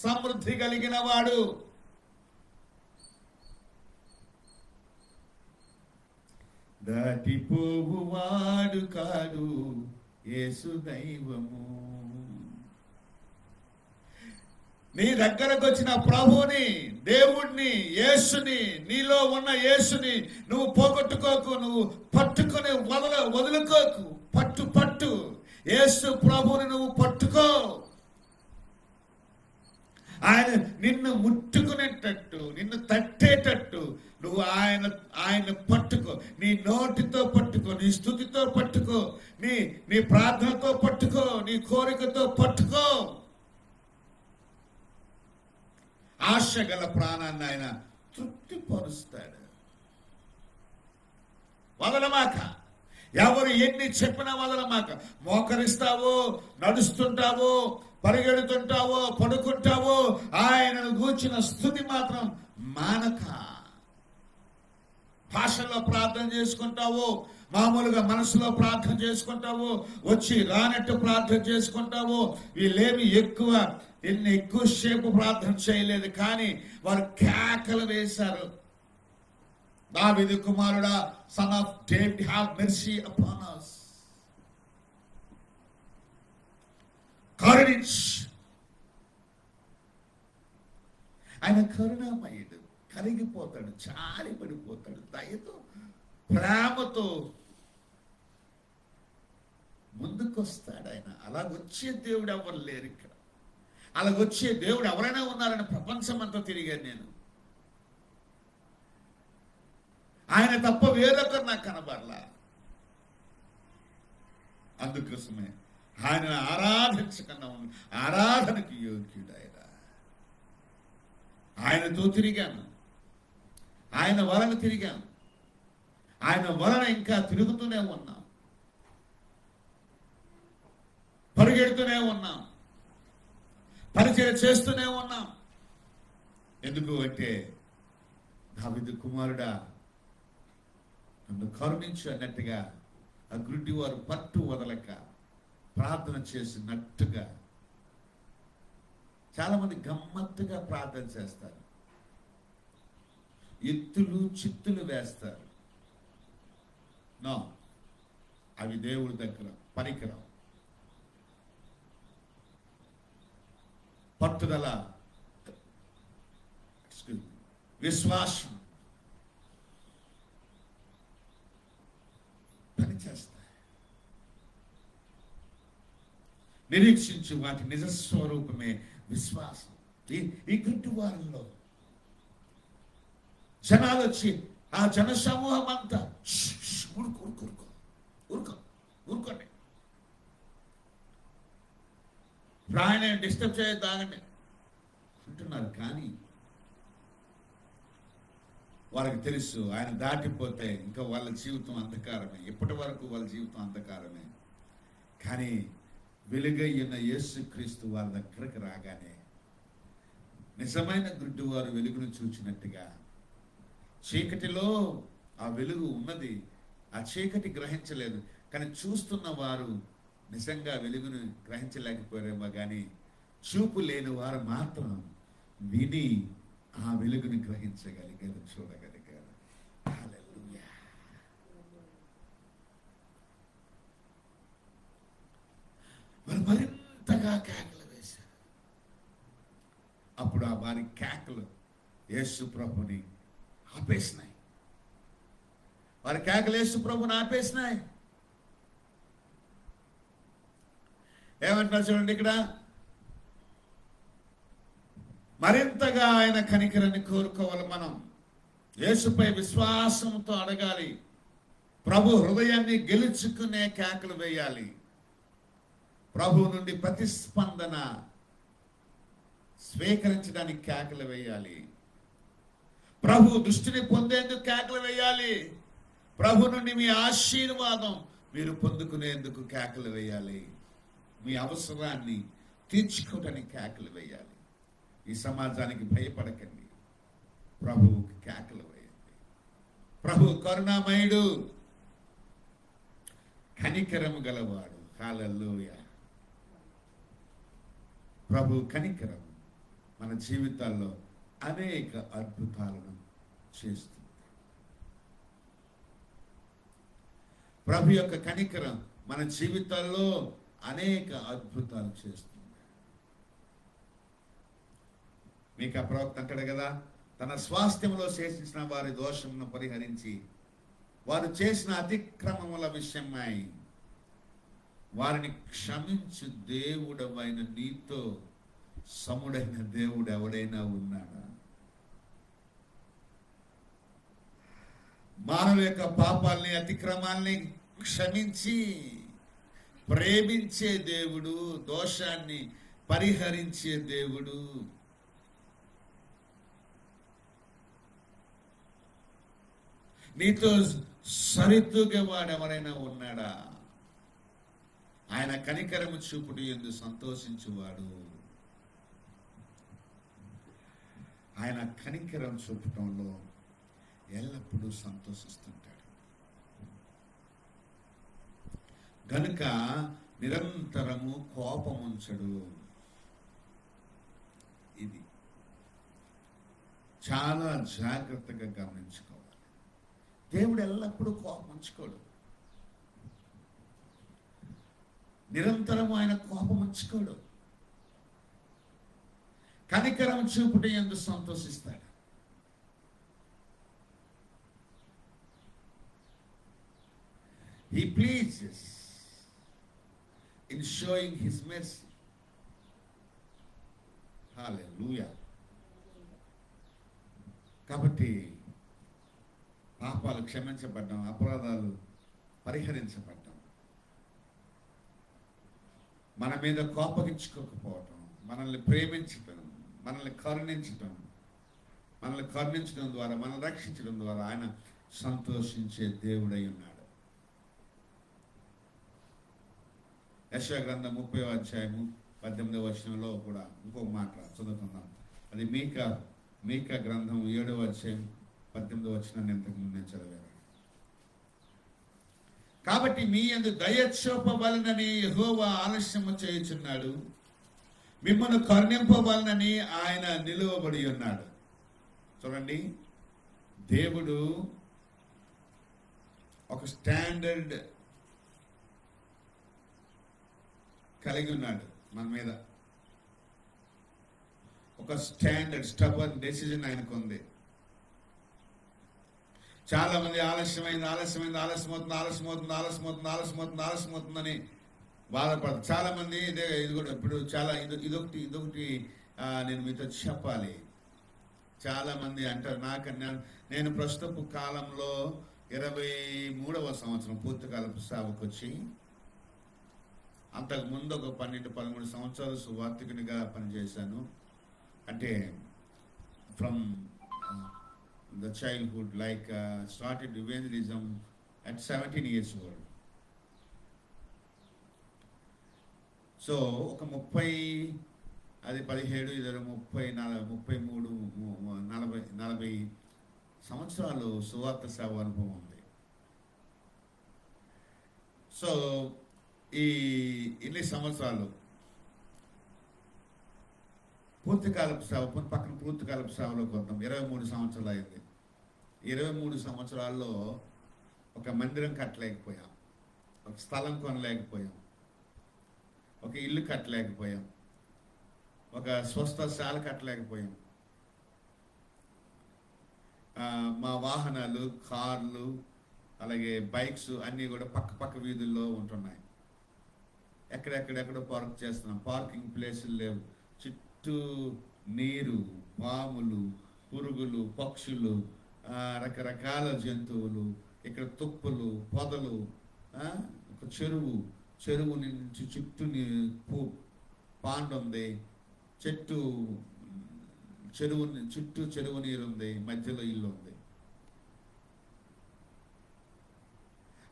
సమృద్ధి కలిగిన వాడు. దాటిపోవువాడు కాడు యేసు దైవము. నీ దగ్గరకు వచ్చిన ప్రభువుని, దేవుణ్ణి, యేసుని, నీలో ఉన్న యేసుని నువ్వు పోగొట్టుకోకు. నువ్వు పట్టుకొని వదులుకోకు. పట్టు యేసు ప్రభువుని నువ్వు పట్టుకో. ఆయన నిన్ను ముట్టుకునేటట్టు, నిన్ను తట్టేటట్టు నువ్వు ఆయన పట్టుకో. నీ నోటితో పట్టుకో, నీ స్తుతితో పట్టుకో, నీ ప్రార్థనతో పట్టుకో, నీ కోరికతో పట్టుకో. ఆశ గల ప్రాణాన్ని ఆయన తృప్తిపరుస్తాడు. వదలమాక. ఎవరు ఎన్ని చెప్పినా వదలమాక. మోకరిస్తావో, నడుస్తుంటావో, పరిగెడుతుంటావో, పడుకుంటావో, ఆయనను గూర్చిన స్తుతి మాత్రం మానక. భాషలో ప్రార్థన చేసుకుంటావో, మామూలుగా మనసులో ప్రార్థన చేసుకుంటావో, వచ్చి రానట్టు ప్రార్థన చేసుకుంటావో. వీళ్ళేమి ఎక్కువసేపు ప్రార్థన చేయలేదు, కానీ వారు కేకలు వేశారు. దావీదు కుమారుడా, son of David, have mercy upon us. కరుణించు. ఆయన కరుణామయుడు, కరిగిపోతాడు, చాలి పడిపోతాడు, దయతో ప్రేమతో ముందుకొస్తాడు ఆయన. అలాగొచ్చే దేవుడు ఎవరు లేరు ఇక్కడ. అలాగొచ్చే దేవుడు ఎవరైనా ఉన్నారని ప్రపంచం అంతా తిరిగాను నేను. ఆయన తప్ప వేరొకరు నాకు కనబడలా. అందుకోసమే ఆయన ఆరాధించకన్నా ఆరాధనకి యోగ్యుడు ఆయన. ఆయనతో తిరిగాను, ఆయన వలన తిరిగాను, ఆయన వలన ఇంకా తిరుగుతూనే ఉన్నాం, పరిగెడుతూనే ఉన్నాం, పరిచయం చేస్తూనే ఉన్నాం. ఎందుకు అంటే దావీదు కుమారుడా నన్ను కరుణించు అన్నట్టుగా ఆ గుడ్డి వారు పట్టు వదలక ప్రార్థన చేసినట్టుగా. చాలా మంది గమ్మత్తుగా ప్రార్థన చేస్తారు, ఎత్తులు చిత్తులు వేస్తారు. నో, అవి దేవుడి దగ్గర పరికరం. పట్టుదల, విశ్వాసం పనిచేస్తాయి. నిరీక్షించి వాటి నిజస్వరూపమే విశ్వాసం. ఈ గుడ్డి వారంలో జనాలు వచ్చి ఆ జన సమూహం అంతా ఊరుకోండి, ఆయన డిస్టర్బ్ చేయదాగండి అంటున్నారు. కానీ వాళ్ళకి తెలుసు ఆయన దాటిపోతే ఇంకా వాళ్ళ జీవితం అంధకారమే. ఇప్పటి వరకు వాళ్ళ జీవితం అంధకారమే. కానీ వెలుగైన యేసుక్రీస్తు వారి దగ్గరకు రాగానే నిజమైన గుడ్డి వారు వెలుగును చూచినట్టుగా, చీకటిలో ఆ వెలుగు ఉన్నది, ఆ చీకటి గ్రహించలేదు. కానీ చూస్తున్న వారు నిజంగా వెలుగును గ్రహించలేకపోయారేమో, కానీ చూపు లేని వారు మాత్రం విని ఆ వెలుగుని గ్రహించగలిగారు, చూడగలిగారు. హల్లెలూయా. వారు మరింతగా కేకలు వేశారు. అప్పుడు ఆ వారి కేకలు యేసు ప్రభుని ఆపేసినాయి. వారి కేకలు యేసు ప్రభుని ఆపేసినాయి. ఏమంటున్నారు చూడండి ఇక్కడ, మరింతగా ఆయన కనికరాన్ని కోరుకోవాలి. మనం యేసుపై విశ్వాసంతో అడగాలి. ప్రభు హృదయాన్ని గెలుచుకునే కేకలు వేయాలి. ప్రభు నుండి ప్రతిస్పందన స్వీకరించడానికి కేకలు వేయాలి. ప్రభు దృష్టిని పొందేందుకు కేకలు వేయాలి. ప్రభు నుండి మీ ఆశీర్వాదం మీరు పొందుకునేందుకు కేకలు వేయాలి. మీ అవసరాన్ని తీర్చుకోవడానికి కేకలు వేయాలి. ఈ సమాజానికి భయపడకండి, ప్రభువుకి కేకలు వేయండి. ప్రభు కరుణామయుడు, కనికరము గలవాడు. హల్లెలూయా. ప్రభు కనికరం మన జీవితాల్లో అనేక అద్భుతాలను చేస్తుంది. ప్రభు యొక్క కనికరం మన జీవితాల్లో అనేక అద్భుతాలు చేస్తుంది. మీకు ఆ ప్రవక్త అంటాడు కదా, తన స్వాస్థ్యంలో శేషించిన వారి దోషమును పరిహరించి వారు చేసిన అతిక్రమముల విషయమై వారిని క్షమించు దేవుడవైన నీతో సముడైన దేవుడు ఎవడైనా ఉన్నాడా? మానవుల యొక్క పాపాలని అతిక్రమాల్ని క్షమించి ప్రేమించే దేవుడు, దోషాన్ని పరిహరించే దేవుడు. నీతో సరితూగే వాడు ఎవరైనా ఉన్నాడా? ఆయన కనికరము చూపుడు యందు సంతోషించువాడు. ఆయన కనికరం చూపటంలో ఎల్లప్పుడూ సంతోషిస్తుంటాడు. గనుక నిరంతరము కోపముంచడు. ఇది చాలా జాగ్రత్తగా గమనించుకోవాలి. దేవుడు ఎల్లప్పుడూ కోపముంచుకోడు. నిరంతరము ఆయన కోపముంచుకోడు. కనికరం చూపుట యందు సంతోషిస్తాడు. He pleases in showing his mercy. Hallelujah. కాబట్టి పాపాలు క్షమించబడ్డం, అపరాధాలు పరిహరించబడ్డం, మన మీద కోపగించుకోకపోవటం, మనల్ని ప్రేమించటం, మనల్ని కరుణించటం ద్వారా, మనల్ని రక్షించడం ద్వారా ఆయన సంతోషించే దేవుడై ఉన్నాడు. యెషయా గ్రంథం 30వ అధ్యాయము 18వ వచనంలో కూడా ఇంకొక మాట చదువుకుందాం. అది మీకా గ్రంథం 7వ అధ్యాయం 18వ వచనాన్ని ఇంతకుముందు నేను చదివాను. కాబట్టి మీ యందు దయ చూపవలనని యెహోవా ఆలస్యము చేయుచున్నాడు, మిమ్మల్ని కరుణింపవలనని ఆయన నిలువబడి ఉన్నాడు. చూడండి, దేవుడు ఒక స్టాండర్డ్ కలిగి ఉన్నాడు. మన మీద ఒక స్టాండర్డ్ స్టబర్న్ డెసిజన్ ఆయనకు ఉంది. చాలా మంది ఆలస్యమవుతుందని బాధపడతారు. చాలా మంది ఇది కూడా ఇప్పుడు చాలా ఇదొకటి నేను మీతో చెప్పాలి. చాలా మంది అంటారు, నేను ప్రస్తుతపు కాలంలో 23వ సంవత్సరం పూర్తికాలపు సేవకు వచ్చి, అంతకుముందు ఒక 12-13 సంవత్సరాలు సువార్థికునిగా పనిచేశాను. అంటే from the childhood, like started evangelism at 17 years old. So ఒక 40 సంవత్సరాలు సువార్త సేవ అనుభవం ఉంది. సో ఇన్ని సంవత్సరాలు పూర్తికాలపు సేవ, పక్కన పూర్తికాలపు సేవలోకి వద్దాం. 23 సంవత్సరాలు అయింది. 23 సంవత్సరాల్లో ఒక మందిరం కట్టలేకపోయాం, ఒక స్థలం కొనలేకపోయాం, ఒక ఇల్లు కట్టలేకపోయాం, ఒక స్వస్థశాల కట్టలేకపోయాం. మా వాహనాలు, కార్లు, అలాగే బైక్స్ అన్నీ కూడా పక్క వీధుల్లో ఉంటున్నాయి. ఎక్కడెక్కడెక్కడో పార్క్ చేస్తున్నాం. పార్కింగ్ ప్లేసులు లేవు. చుట్టూ నీరు, పాములు, పురుగులు, పక్షులు, రకరకాల జంతువులు, ఇక్కడ తుప్పలు, పొదలు, ఒక చెరువు నుంచి చుట్టూ పాండ్ ఉంది, చుట్టూ చెరువు నీరు ఉంది, మధ్యలో ఇల్లు ఉంది.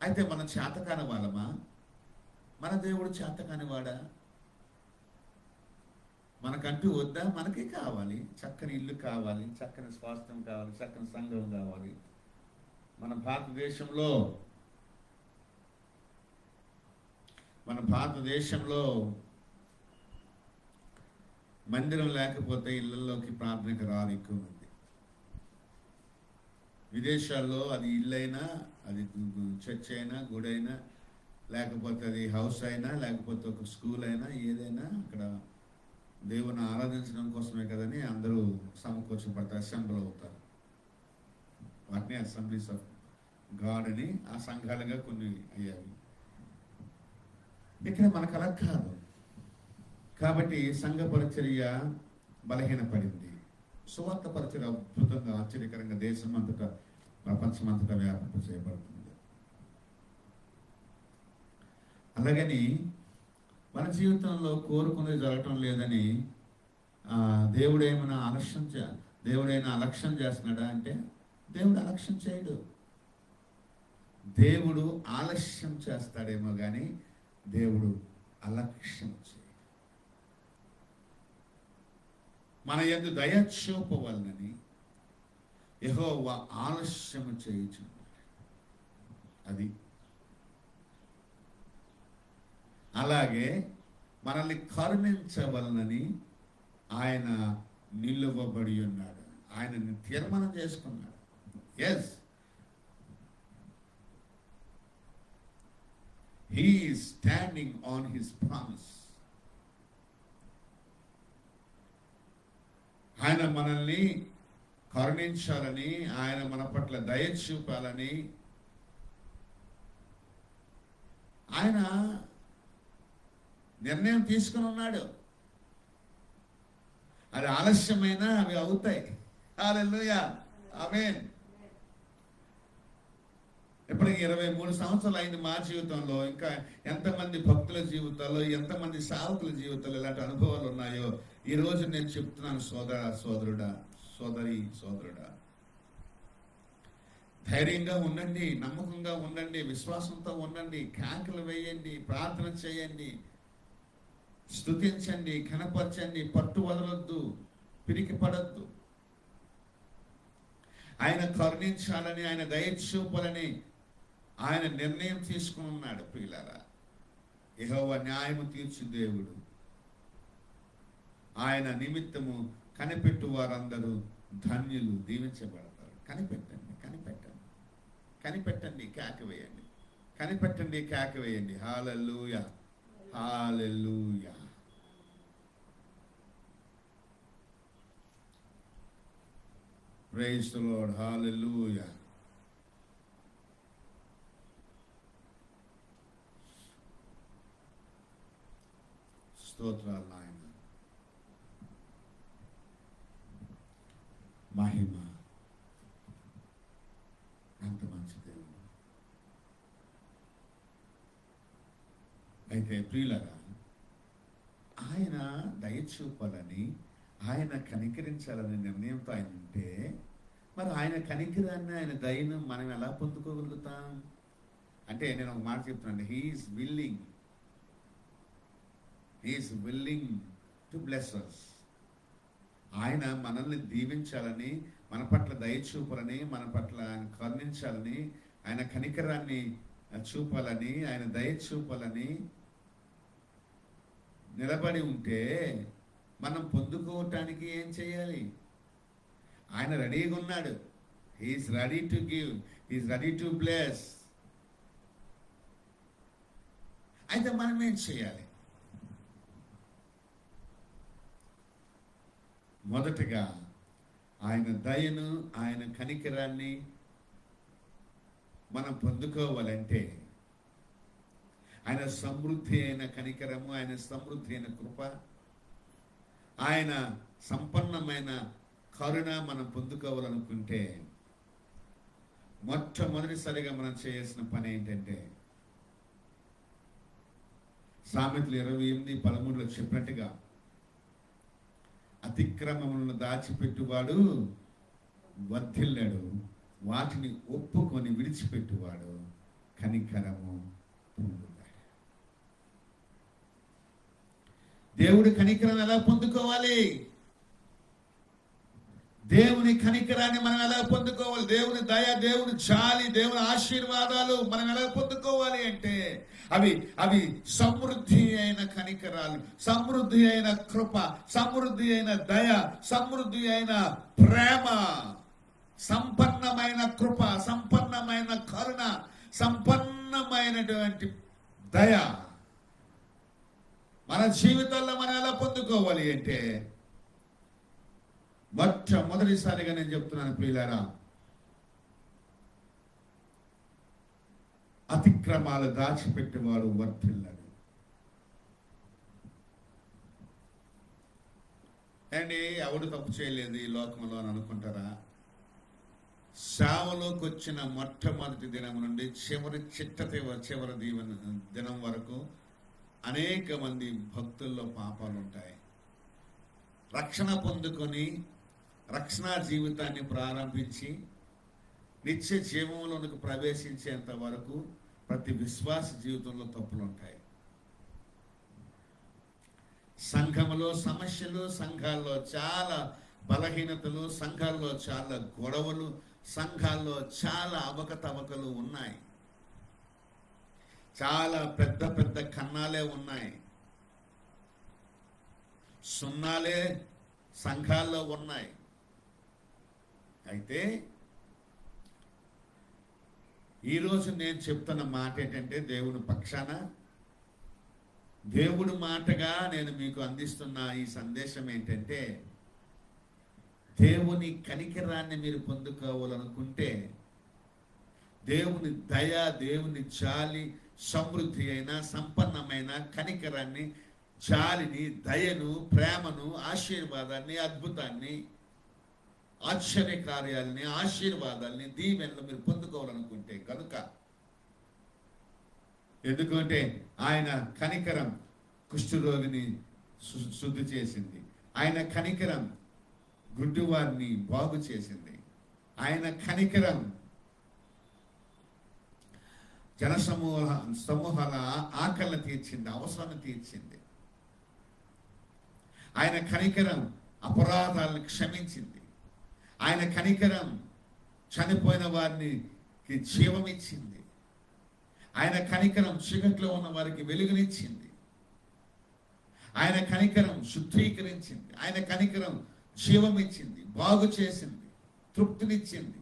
అయితే మనం చేతకాని వాళ్ళమా? మన దేవుడు చేతకాని వాడా? మనకంటూ వద్దా? మనకే కావాలి, చక్కని ఇల్లు కావాలి, చక్కని స్వాస్థ్యం కావాలి, చక్కని సంఘం కావాలి. మన భారతదేశంలో మందిరం లేకపోతే ఇళ్లలోకి ప్రార్థనకు రాని ఎక్కువ ఉంది. విదేశాల్లో అది ఇల్లు అయినా, అది చర్చ్ అయినా, గుడి అయినా, లేకపోతే అది హౌస్ అయినా, లేకపోతే ఒక స్కూల్ అయినా, ఏదైనా అక్కడ దేవుని ఆరాధించడం కోసమే కదని అందరూ సమకూర్చబడతారు, అసెంబ్లీ అవుతారు. వాటిని అసెంబ్లీస్ ఆఫ్ గాడ్ అని ఆ సంఘాలుగా కొన్ని అయ్యాయి. ఇక్కడ మనకు అలా కాదు. కాబట్టి సంఘ పరిచర్య బలహీనపడింది. సువార్త పరిచర్య అద్భుతంగా, ఆశ్చర్యకరంగా దేశం అంతటా, ప్రపంచం అంతటా వ్యాపింప చేయబడుతుంది. అలాగని మన జీవితంలో కోరుకునేది జరగటం లేదని దేవుడేమైనా అలక్ష్యం చేస్తున్నాడా అంటే దేవుడు అలక్ష్యం చేయడు. దేవుడు ఆలస్యం చేస్తాడేమో కానీ దేవుడు అలక్ష్యం చేయడు. మన యందు దయ చూపవలనని యెహోవా ఆలస్యము చేయుచున్నాడు. అది అలాగే మనల్ని కరుణించవలనని ఆయన నిలువబడి ఉన్నాడు. ఆయనని తీర్మానం చేసుకున్నాడు. Yes, he is standing on his promise. ఆయన మనల్ని కరుణించాలని, ఆయన మన పట్ల దయ చూపాలని ఆయన నిర్ణయం తీసుకుని ఉన్నాడు. అది ఆలస్యమైనా అవి అవుతాయి. హల్లెలూయా, ఆమేన్. ఇప్పటికి 23 సంవత్సరాలు అయింది మా జీవితంలో. ఇంకా ఎంతమంది భక్తుల జీవితాల్లో, ఎంతమంది సేవకుల జీవితాల్లో ఇలాంటి అనుభవాలు ఉన్నాయో ఈ రోజు నేను చెప్తున్నాను. సోదరుడా, సోదరుడా, ధైర్యంగా ఉండండి, నమ్మకంగా ఉండండి, విశ్వాసంతో ఉండండి, కేకలు వేయండి, ప్రార్థన చేయండి, స్తుతించండి, ఘనపరచండి, పట్టు వదలొద్దు, పిరికి పడద్దు. ఆయన కరుణించాలని, ఆయన దయ చూపాలని ఆయన నిర్ణయం తీసుకుని ఉన్నాడు. ప్రియులారా, యెహోవా న్యాయము తీర్చు దేవుడు. ఆయన నిమిత్తము కనిపెట్టు వారందరూ ధన్యులు, దీవించబడతారు. కనిపెట్టండి, కేక వేయండి. కనిపెట్టండి, కేక వేయండి. హల్లెలూయా, హల్లెలూయా. ప్రైజ్ ది లార్డ్, హల్లెలూయా. స్తోత్రాలు నాయన. మహిమ. అంత మంచి దేవుడు. అయితే ప్రియులరా, ఆయన దయ చూపాలని, ఆయన కనికరించాలని నిర్ణయంతో ఆయన ఉంటే, మరి ఆయన కనికరాన్ని, ఆయన దయను మనం ఎలా పొందుకోగలుగుతాం అంటే, నేను ఒక మాట చెప్తున్నాను. He's willing to bless us. ఆయన మనల్ని దీవించాలని, మన పట్ల దయ చూపాలని, మన పట్ల ఆయన కరుణించాలని, ఆయన కనికరాన్ని చూపాలని, ఆయన దయ చూపాలని నిలబడి ఉంటే మనం పొందుకోవటానికి ఏం చేయాలి? ఆయన రెడీగా ఉన్నాడు. He's ready to give, he's ready to bless. అయితే మనం ఏం చేయాలి? మొదటగా ఆయన దయను, ఆయన కనికరాన్ని మనం పొందుకోవాలంటే, ఆయన సమృద్ధి అయిన కనికరము, ఆయన సమృద్ధి అయిన కృప, ఆయన సంపన్నమైన కరుణ మనం పొందుకోవాలనుకుంటే, మొట్టమొదటిసారిగా మనం చేయాల్సిన పని ఏంటంటే, సామెతలు 28:13 చెప్పినట్టుగా, అతిక్రమములను దాచిపెట్టువాడు వర్ధిల్లడు, వాటిని ఒప్పుకొని విడిచిపెట్టువాడు కనికరము పొందుతాడు. దేవుడి కనికరం ఎలా పొందుకోవాలి? దేవుని కనికరాన్ని మనం ఎలా పొందుకోవాలి? దేవుని దయ, దేవుని జాలి, దేవుని ఆశీర్వాదాలు మనం ఎలా పొందుకోవాలి అంటే, అవి సమృద్ధి అయిన కనికరాలు, సమృద్ధి అయిన కృప, సమృద్ధి అయిన దయ, సమృద్ధి అయిన ప్రేమ. సంపన్నమైన కృప, సంపన్నమైన కరుణ, సంపన్నమైనటువంటి దయ మన జీవితాల్లో మనం ఎలా పొందుకోవాలి అంటే, మొట్టమొదటిసారిగా నేను చెప్తున్నాను ప్రియులారా, అతిక్రమాలు దాచిపెట్టేవాడు వర్ధిల్లడు. అండి ఎవడు తప్పు చేయలేదు ఈ లోకంలో అని అనుకుంటారా? సేవలోకి వచ్చిన మొట్టమొదటి దినం నుండి చివరి దినం వరకు అనేక మంది భక్తుల్లో పాపాలు ఉంటాయి. రక్షణ పొందుకొని రక్షణ జీవితాన్ని ప్రారంభించి నిత్య జీవంలోనికి ప్రవేశించేంత వరకు ప్రతి విశ్వాస జీవితంలో తప్పులు ఉంటాయి. సంఘంలో సమస్యలు, సంఘాల్లో చాలా బలహీనతలు, సంఘాల్లో చాలా గొడవలు, సంఘాల్లో చాలా అవకతవకలు ఉన్నాయి. చాలా పెద్ద పెద్ద కన్నాలే ఉన్నాయి, సున్నాలే సంఘాల్లో ఉన్నాయి. అయితే ఈరోజు నేను చెప్తున్న మాట ఏంటంటే, దేవుని పక్షాన దేవుడి మాటగా నేను మీకు అందిస్తున్న ఈ సందేశం ఏంటంటే, దేవుని కనికరాన్ని మీరు పొందుకోవాలనుకుంటే, దేవుని దయ, దేవుని జాలి, సమృద్ధి అయిన సంపన్నమైన కనికరాన్ని, జాలిని, దయను, ప్రేమను, ఆశీర్వాదాన్ని, అద్భుతాన్ని, ఆశ్చర్య కార్యాలని, ఆశీర్వాదాలని, దీవెనలు మీరు పొందుకోవాలనుకుంటే కనుక, ఎందుకంటే ఆయన కనికరం కుష్ఠరోగిని శుద్ధి చేసింది, ఆయన కనికరం గుడ్డివారిని బాగు చేసింది, ఆయన కనికరం సమూహాల ఆకలిని తీర్చింది, అవసరాన్ని తీర్చింది, ఆయన కనికరం అపరాధాలను క్షమించింది, ఆయన కనికరం చనిపోయిన వారిని జీవం ఇచ్చింది, ఆయన కనికరం చీకట్లో ఉన్న వారికి వెలుగునిచ్చింది, ఆయన కనికరం శుద్ధీకరించింది, ఆయన కనికరం జీవం ఇచ్చింది, బాగు చేసింది, తృప్తినిచ్చింది,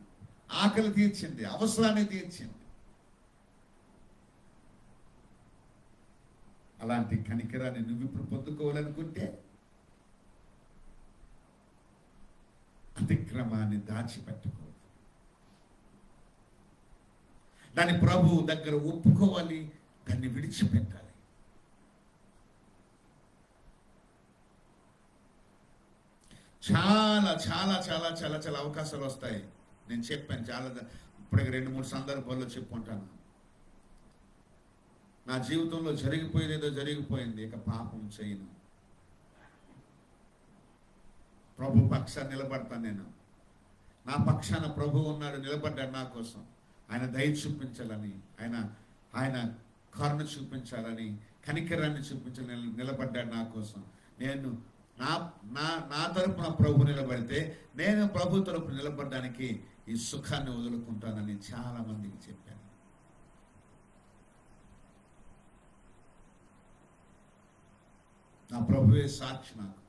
ఆకలి తీర్చింది, అవసరాన్ని తీర్చింది. అలాంటి కనికరాన్ని నువ్వు ఇప్పుడు పొందుకోవాలనుకుంటే అతిక్రమాన్ని దాచిపెట్టుకోవద్దు. దాన్ని ప్రభువు దగ్గర ఒప్పుకోవాలి, దాన్ని విడిచిపెట్టాలి. చాలా చాలా చాలా చాలా చాలా అవకాశాలు వస్తాయి. నేను చెప్పాను చాలా, ఇప్పటికి 2-3 సందర్భాల్లో చెప్పుకుంటాను. నా జీవితంలో జరిగిపోయేదేదో జరిగిపోయింది, ఇక పాపం చేయను, ప్రభు పక్షాన్ని నిలబడతాను. నేను నా పక్షాన ప్రభు ఉన్నాడు, నిలబడ్డాడు నా కోసం. ఆయన దయ చూపించాలని, ఆయన కరుణ చూపించాలని, కనికరాన్ని చూపించాలని నిలబడ్డాడు నా కోసం. నేను నా తరపున ప్రభు నిలబడితే నేను ప్రభు తరపున నిలబడడానికి ఈ సుఖాన్ని వదులుకుంటానని చాలా మందికి చెప్పాను. నా ప్రభువే సాక్షి నాకు.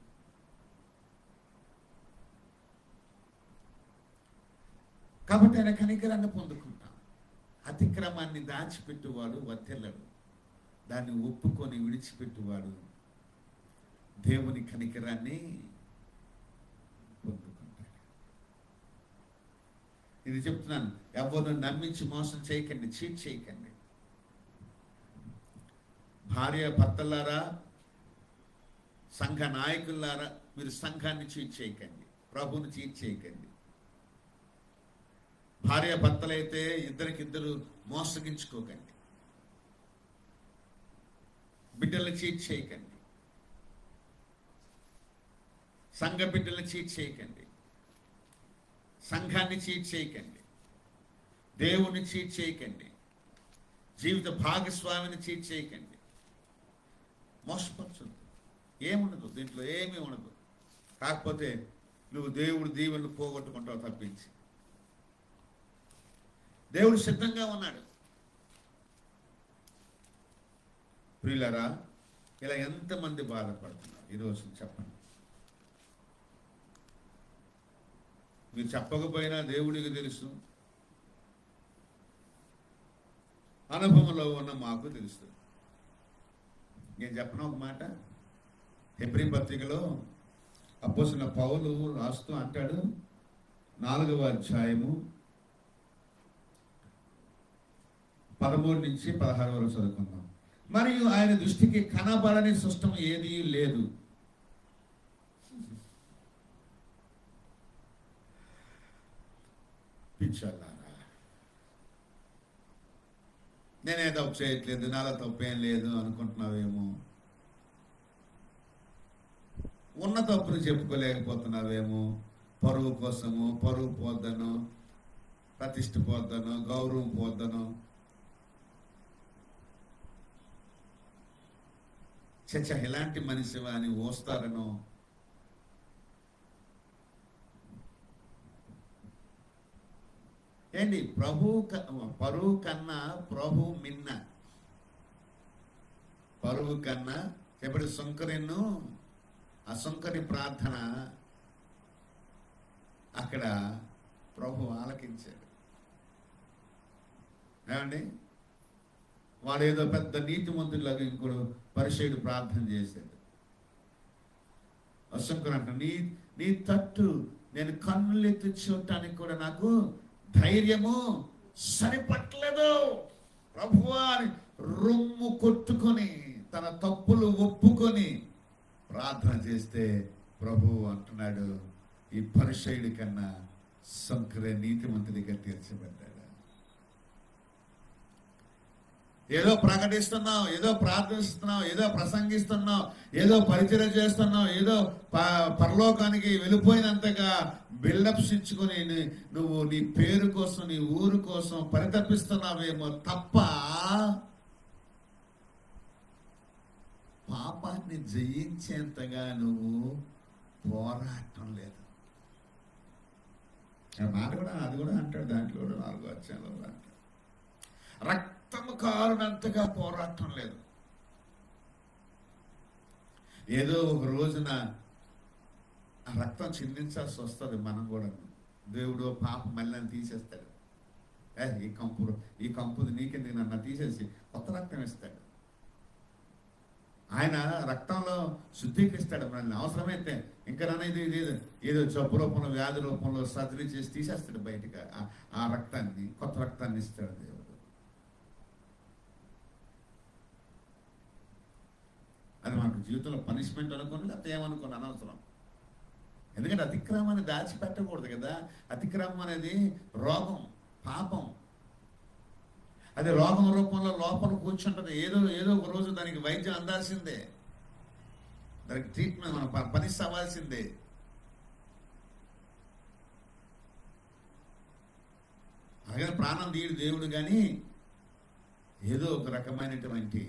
కాబట్టి ఆయన కనికరాన్ని పొందుకుంటాం. అతిక్రమాన్ని దాచిపెట్టువాడు వర్ధిల్లడు, దాన్ని ఒప్పుకొని విడిచిపెట్టువాడు దేవుని కనికరాన్ని పొందుకుంటాడు. ఇది చెప్తున్నాను, ఎవరు నమ్మించి మోసం చేయకండి, చీట్ చేయకండి. భార్య భర్తలారా, సంఘ నాయకులారా, మీరు సంఘాన్ని చీట్ చేయకండి, ప్రభువుని చీట్ చేయకండి. భార్య భర్తలైతే ఇద్దరికిద్దరు మోసగించుకోకండి, బిడ్డల్ని చీట్ చేయకండి, సంఘ బిడ్డల్ని చీట్ చేయకండి, సంఘాన్ని చీట్ చేయకండి, దేవుణ్ణి చీట్ చేయకండి, జీవిత భాగస్వామిని చీట్ చేయకండి. మోసపరచదు, ఏముండదు దీంట్లో, ఏమీ ఉండదు. కాకపోతే నువ్వు దేవుడు దీవెనలు పోగొట్టుకుంటావు తప్పించి. దేవుడు సిద్ధంగా ఉన్నాడు. ప్రియులారా, ఇలా ఎంతమంది బాధపడుతున్నారు ఈరోజు చెప్పండి. మీరు చెప్పకపోయినా దేవుడికి తెలుసు, అనుభవంలో ఉన్న మాకు తెలుసు. నేను చెప్పను ఒక మాట. హెబ్రీ పత్రికలో అపోస్తలుడైన పౌలు రాస్తూ అంటాడు, 4వ అధ్యాయము 13 నుంచి 16 వరకు చదువుకుందాం. మరియు ఆయన దృష్టికి కనబడని సృష్టం ఏదీ లేదు. పిచ్చల్లారా, నేనే తప్పు చేయట్లేదు, నాలో తప్పేం లేదు అనుకుంటున్నావేమో. ఉన్న తప్పును చెప్పుకోలేకపోతున్నావేమో. పరువు కోసము, పరువు పోద్దను, ప్రతిష్ఠ పోద్దను, గౌరవం పోద్దను, చచ్చ ఇలాంటి మనిషి అని ఓస్తారను. ఏంటి పరువు కన్నా ప్రభు మిన్న. పరువు కన్నా చెప్పడు శంకరిను, ఆ శంకరి ప్రార్థన అక్కడ ప్రభు ఆలకించాడు. ఏమండి, వాడు ఏదో పెద్ద నీతిమంతుడిలాగా ఇంకోడు పరిచయుడు ప్రార్థన చేశాడు. అశంకరు అంట, నీ తట్టు నేను కన్నులెత్తి చూడటానికి కూడా నాకు ధైర్యము సరిపట్లేదు ప్రభువా అని రొమ్ము కొట్టుకొని తన తప్పులు ఒప్పుకొని ప్రార్థన చేస్తే ప్రభువు అంటున్నాడు, ఈ పరిచయుడి కన్నా శంకరే నీతిమంతుడిగా తీర్చబడ్డాడు. ఏదో ప్రకటిస్తున్నావు, ఏదో ప్రార్థిస్తున్నావు, ఏదో ప్రసంగిస్తున్నావు, ఏదో పరిచయం చేస్తున్నావు, ఏదో పరలోకానికి వెళ్ళిపోయినంతగా బిల్డప్స్ ఇచ్చుకొని నువ్వు నీ పేరు కోసం, నీ ఊరు కోసం పరితపిస్తున్నావేమో తప్ప పాపాన్ని జయించేంతగా నువ్వు పోరాటం లేదు. మాట కూడా అది కూడా అంటాడు, దాంట్లో కూడా 4వ అధ్యాయంలో కూడా అంటాడు, రక్తము కారునంతగా పోరాటం లేదు. ఏదో ఒక రోజున ఆ రక్తం చిందించాల్సి వస్తుంది. మనం కూడా దేవుడు పాపం మళ్ళీ తీసేస్తాడు. ఈ కంపుది నీకెందుకు నన్ను తీసేసి కొత్త రక్తం ఇస్తాడు. ఆయన రక్తంలో శుద్ధీకరిస్తాడు మనల్ని. అవసరమైతే ఇంకా నన్ను ఏదో జబ్బు రూపంలో, వ్యాధి రూపంలో సర్జరీ చేసి తీసేస్తాడు బయటగా. ఆ రక్తాన్ని, కొత్త రక్తాన్ని ఇస్తాడు దేవుడు. అది మనకు జీవితంలో పనిష్మెంట్ అనుకోండి, లేకపోతే ఏమనుకోండి, అనవసరం. ఎందుకంటే అతిక్రమాన్ని దాచిపెట్టకూడదు కదా. అతిక్రమం అనేది రోగం, పాపం. అది రోగం రూపంలో లోపల కూర్చుంటుంది. ఏదో ఒక రోజు దానికి వైద్యం అందాల్సిందే, దానికి ట్రీట్మెంట్ మనం పని అవ్వాల్సిందే. అలాగే ప్రాణం తీయడు దేవుడు, కానీ ఏదో ఒక రకమైనటువంటి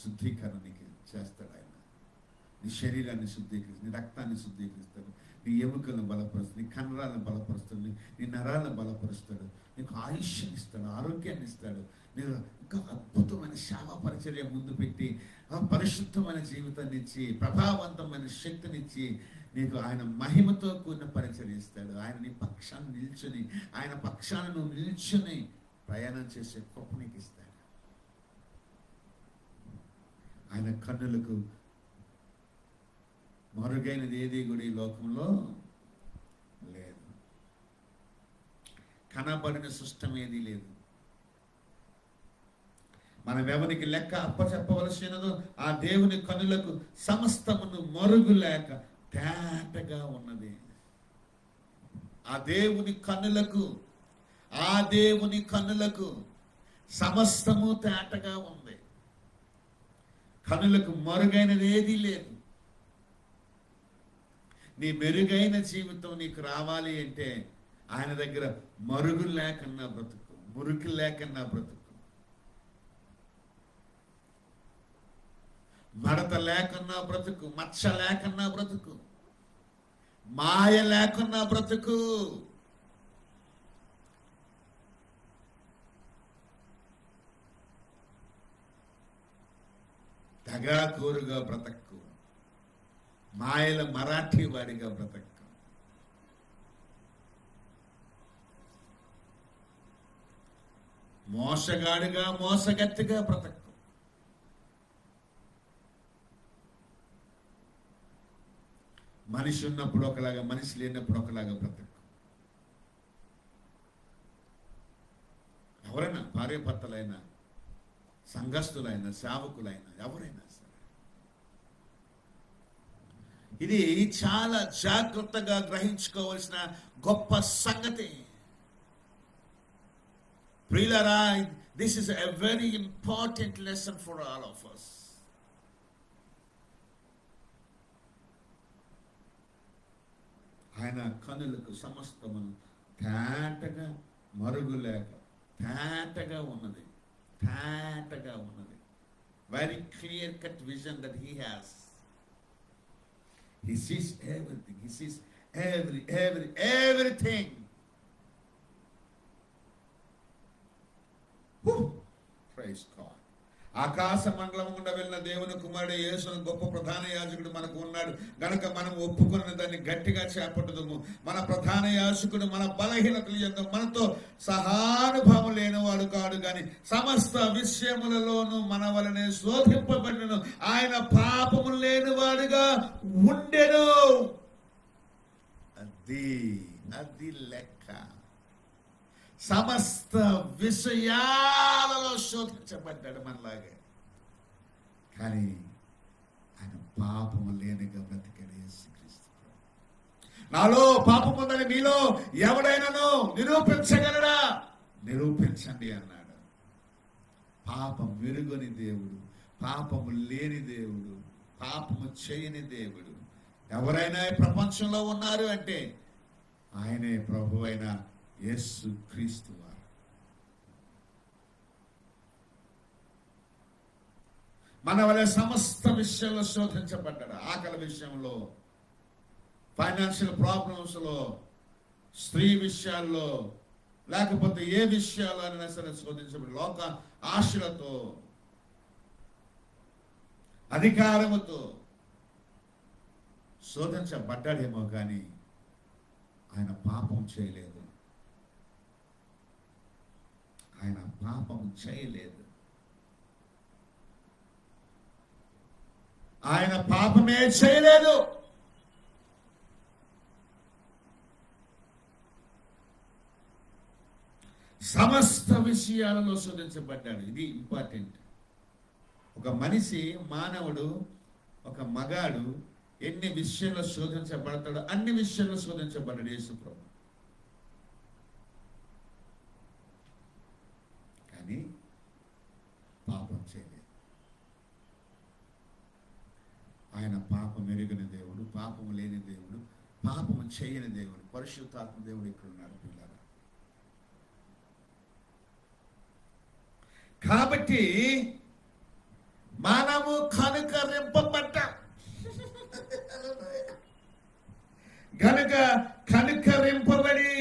శుద్ధీకరణకి చేస్తాడు ఆయన. నీ శరీరాన్ని శుద్ధీకరిస్తాడు, నీ రక్తాన్ని శుద్ధీకరిస్తాడు, నీ ఎముకలను బలపరుస్తాడు, నీ కండరాలను బలపరుస్తాడు, నీ నరాలను బలపరుస్తాడు, నీకు ఆయుష్యాన్ని ఇస్తాడు, ఆరోగ్యాన్ని ఇస్తాడు. నీకు ఇంకా అద్భుతమైన సేవా పరిచర్య ముందు పెట్టి పరిశుద్ధమైన జీవితాన్ని ఇచ్చి, ప్రభావవంతమైన శక్తినిచ్చి, నీకు ఆయన మహిమతో కూడిన పరిచర్య ఇస్తాడు. ఆయన నీ పక్షాన్ని నిల్చుని, ఆయన పక్షాన్ని నువ్వు నిల్చుని ప్రయాణం చేసే కృప నీకు ఇస్తాడు. ఆయన కన్నులకు మరుగైనది ఏది కూడా ఈ లోకంలో లేదు. కనబడిన సృష్టం ఏది లేదు. మనం ఎవరికి లెక్క అప్పచెప్పవలసినదో ఆ దేవుని కన్నులకు సమస్తమును మరుగు లేక తేటగా ఉన్నది. ఆ దేవుని కన్నులకు సమస్తము తేటగా ఉంది. కన్నులకు మరుగైనది ఏదీ లేదు. నీ మెరుగైన జీవితం నీకు రావాలి అంటే ఆయన దగ్గర మరుగు లేకన్నా బ్రతుకు, మురికి లేకన్నా బ్రతుకు, మడత లేకన్నా బ్రతుకు, మచ్చ లేకన్నా బ్రతుకు, మాయ లేకన్నా బ్రతుకు. దగాకోరుగా బ్రతక్కు, మాయల మరాఠీ వాడిగా బ్రతక్కు. మోసగాడిగా మోసగత్తిగా బ్రతకు. మనిషి ఉన్నప్పుడు ఒకలాగా, మనిషి లేనప్పుడు ఒకలాగా బ్రతకు. ఎవరైనా భార్య భర్తలైనా, సంఘస్థులైనా, సేవకులైనా, ఎవరైనా సరే ఇది చాలా జాగ్రత్తగా గ్రహించుకోవాల్సిన గొప్ప సంగతి. ప్రియులారా, this is a very important lesson for all of us. ఆయన కనులకు సమస్తమును తేటగా, మరుగులేక తేటగా ఉన్నది, తేటగా ఉన్నది. Very clear cut vision that he has. He sees everything. He sees everything. Woo! Praise God. ఆకాశ మండలం గుండా వెళ్ళిన దేవుని కుమారుడు యేసు గొప్ప ప్రధాన యాజకుడు మనకు ఉన్నాడు గనుక మనం ఒప్పుకున్న దాన్ని గట్టిగా చేపట్టుదము. మన ప్రధాన యాజకుడు మన బలహీనతలు యందు మనతో సహానుభావం లేనివాడు కాడు గాని సమస్త విషయములలోనూ మన వలనే శోధింపబడినను, ఆయన పాపము లేనివాడుగా ఉండెను. అది లెక్క. సమస్త విషయాలలో శోధించబడ్డాడు మనలాగే, కానీ ఆయన పాపము లేనిగా బ్రతికాడు యేసుక్రీస్తు. నాలో పాపం ఉందని మీలో ఎవడైనాను నిరూపించగలడా? నిరూపించండి అన్నాడు. పాపం వెరుగని దేవుడు, పాపము లేని దేవుడు, పాపము చేయని దేవుడు ఎవరైనా ప్రపంచంలో ఉన్నారు అంటే ఆయనే ప్రభు అయిన యేసు క్రీస్తు వారు. మన వలె సమస్త విషయంలో శోధించబడ్డాడు. ఆకలి విషయంలో, ఫైనాన్షియల్ ప్రాబ్లమ్స్ లో, స్త్రీ విషయాల్లో, లేకపోతే ఏ విషయాల్లో అయినా సరే శోధించబడి, లోక ఆశలతో, అధికారముతో శోధించబడ్డాడేమో కానీ ఆయన పాపం చేయలేదు. ఆయన పాపం చేయలేదు. ఆయన పాపమే చేయలేదు. సమస్త విషయాలలో శోధించబడ్డాడు. ఇది ఇంపార్టెంట్. ఒక మనిషి, మానవుడు, ఒక మగాడు ఎన్ని విషయాల్లో శోధించబడతాడో అన్ని విషయాల్లో శోధించబడ్డాడు యేసు ప్రభు. కానీ పాపం చేయలేదు. ఆయన పాపం ఎరుగని దేవుడు, పాపము లేని దేవుడు, పాపము చేయని దేవుడు, పరిశుద్ధాత్మ దేవుడు ఇక్కడ ఉన్నాడు పిల్లలు. కాబట్టి మనము కనుకరింపబడ్డాం. గనుక కనుకరింపబడి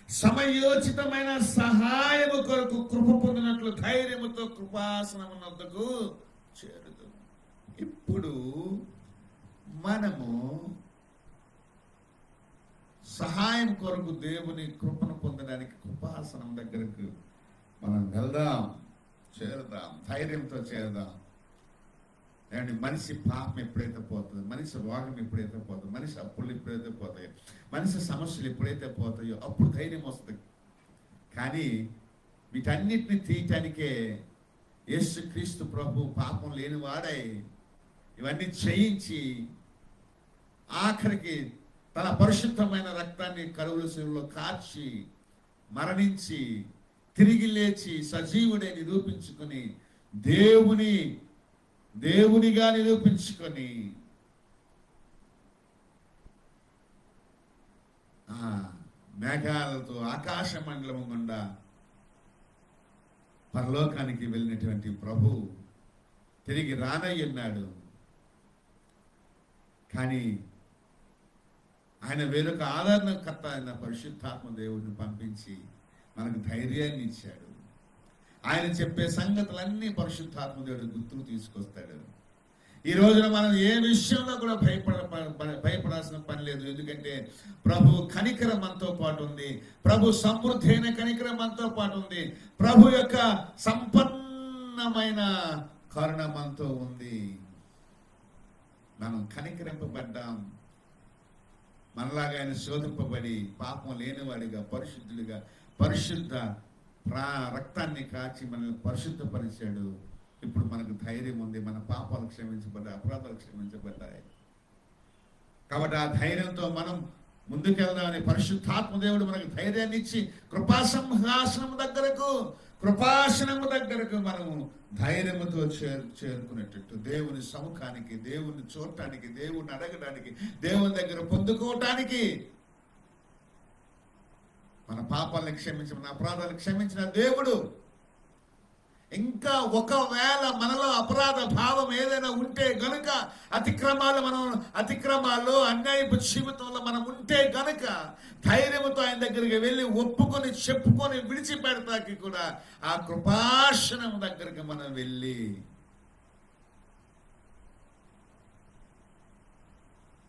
సమయోచితమైన సహాయము కొరకు కృప పొందినట్లు ధైర్యముతో కృపాసనము వద్దకు చేరుదు. ఇప్పుడు మనము సహాయం కొరకు దేవుని కృపను పొందడానికి కృపాసనం దగ్గరకు మనం వెళ్దాం, చేరుదాం, ధైర్యంతో చేరుదాం. అండ్ మనిషి పాపం ఎప్పుడైతే పోతుందో, మనిషి రోగం ఎప్పుడైతే పోతుందో, మనిషి అప్పులు ఎప్పుడైతే పోతాయో, మనిషి సమస్యలు ఎప్పుడైతే పోతాయో అప్పుడు ధైర్యం వస్తుంది. కానీ వీటన్నిటిని తీయటానికే యేసుక్రీస్తు ప్రభు పాపం లేని వాడై ఇవన్నీ చేయించి ఆఖరికి తన పరిశుద్ధమైన రక్తాన్ని కలువరి శిలువలో కార్చి మరణించి తిరిగి లేచి సజీవుడే నిరూపించుకొని దేవునిగా నిరూపించుకొని మేఘాలతో ఆకాశ మండలం గుండా పరలోకానికి వెళ్ళినటువంటి ప్రభు తిరిగి రానయ్యున్నాడు. కానీ ఆయన వేరొక ఆదరణకర్త అయిన పరిశుద్ధాత్మ దేవుడిని పంపించి మనకు ధైర్యాన్ని ఇచ్చాడు. ఆయన చెప్పే సంగతులన్నీ పరిశుద్ధాత్మ దేవుడు గుర్తుకు తీసుకొస్తాడు. ఈ రోజున మనం ఏ విషయంలో కూడా భయపడాల్సిన పని లేదు. ఎందుకంటే ప్రభు కనికరం మనతో పాటు ఉంది. ప్రభు సమృద్ధి అయిన కనికరం మనతో పాటు ఉంది. ప్రభు యొక్క సంపన్నమైన కరుణ మనతో ఉంది. మనం కనికరింపబడ్డాం. మనలాగా ఆయన శోధింపబడి పాపం లేనివాడిగా పరిశుద్ధుడిగా పరిశుద్ధ రక్తాన్ని కాచి మనల్ని పరిశుద్ధపరిచాడు. ఇప్పుడు మనకు ధైర్యం ఉంది. మన పాపాలు క్షమించబడ్డాయి, అపరాధాలు క్షమించబడ్డాయి. కాబట్టి ఆ ధైర్యంతో మనం ముందుకెళ్దామని పరిశుద్ధాత్మ దేవుడు మనకు ధైర్యాన్ని ఇచ్చి కృపాసంహాసనము దగ్గరకు మనము ధైర్యముతో చేరుకునేటట్టు దేవుని సముఖానికి, దేవుని చూడటానికి, దేవుని అడగడానికి, దేవుని దగ్గర పొందుకోవటానికి, మన పాపాలను క్షమించిన, మన అపరాధాలను క్షమించిన దేవుడు ఇంకా ఒకవేళ మనలో అపరాధ భావం ఏదైనా ఉంటే గనుక, అతిక్రమాలు అన్యాయపు జీవితంలో మనం ఉంటే గనుక ధైర్యంతో ఆయన దగ్గరికి వెళ్ళి ఒప్పుకొని చెప్పుకొని విడిచిపెడతాకి కూడా ఆ కృపాసనం దగ్గరికి మనం వెళ్ళి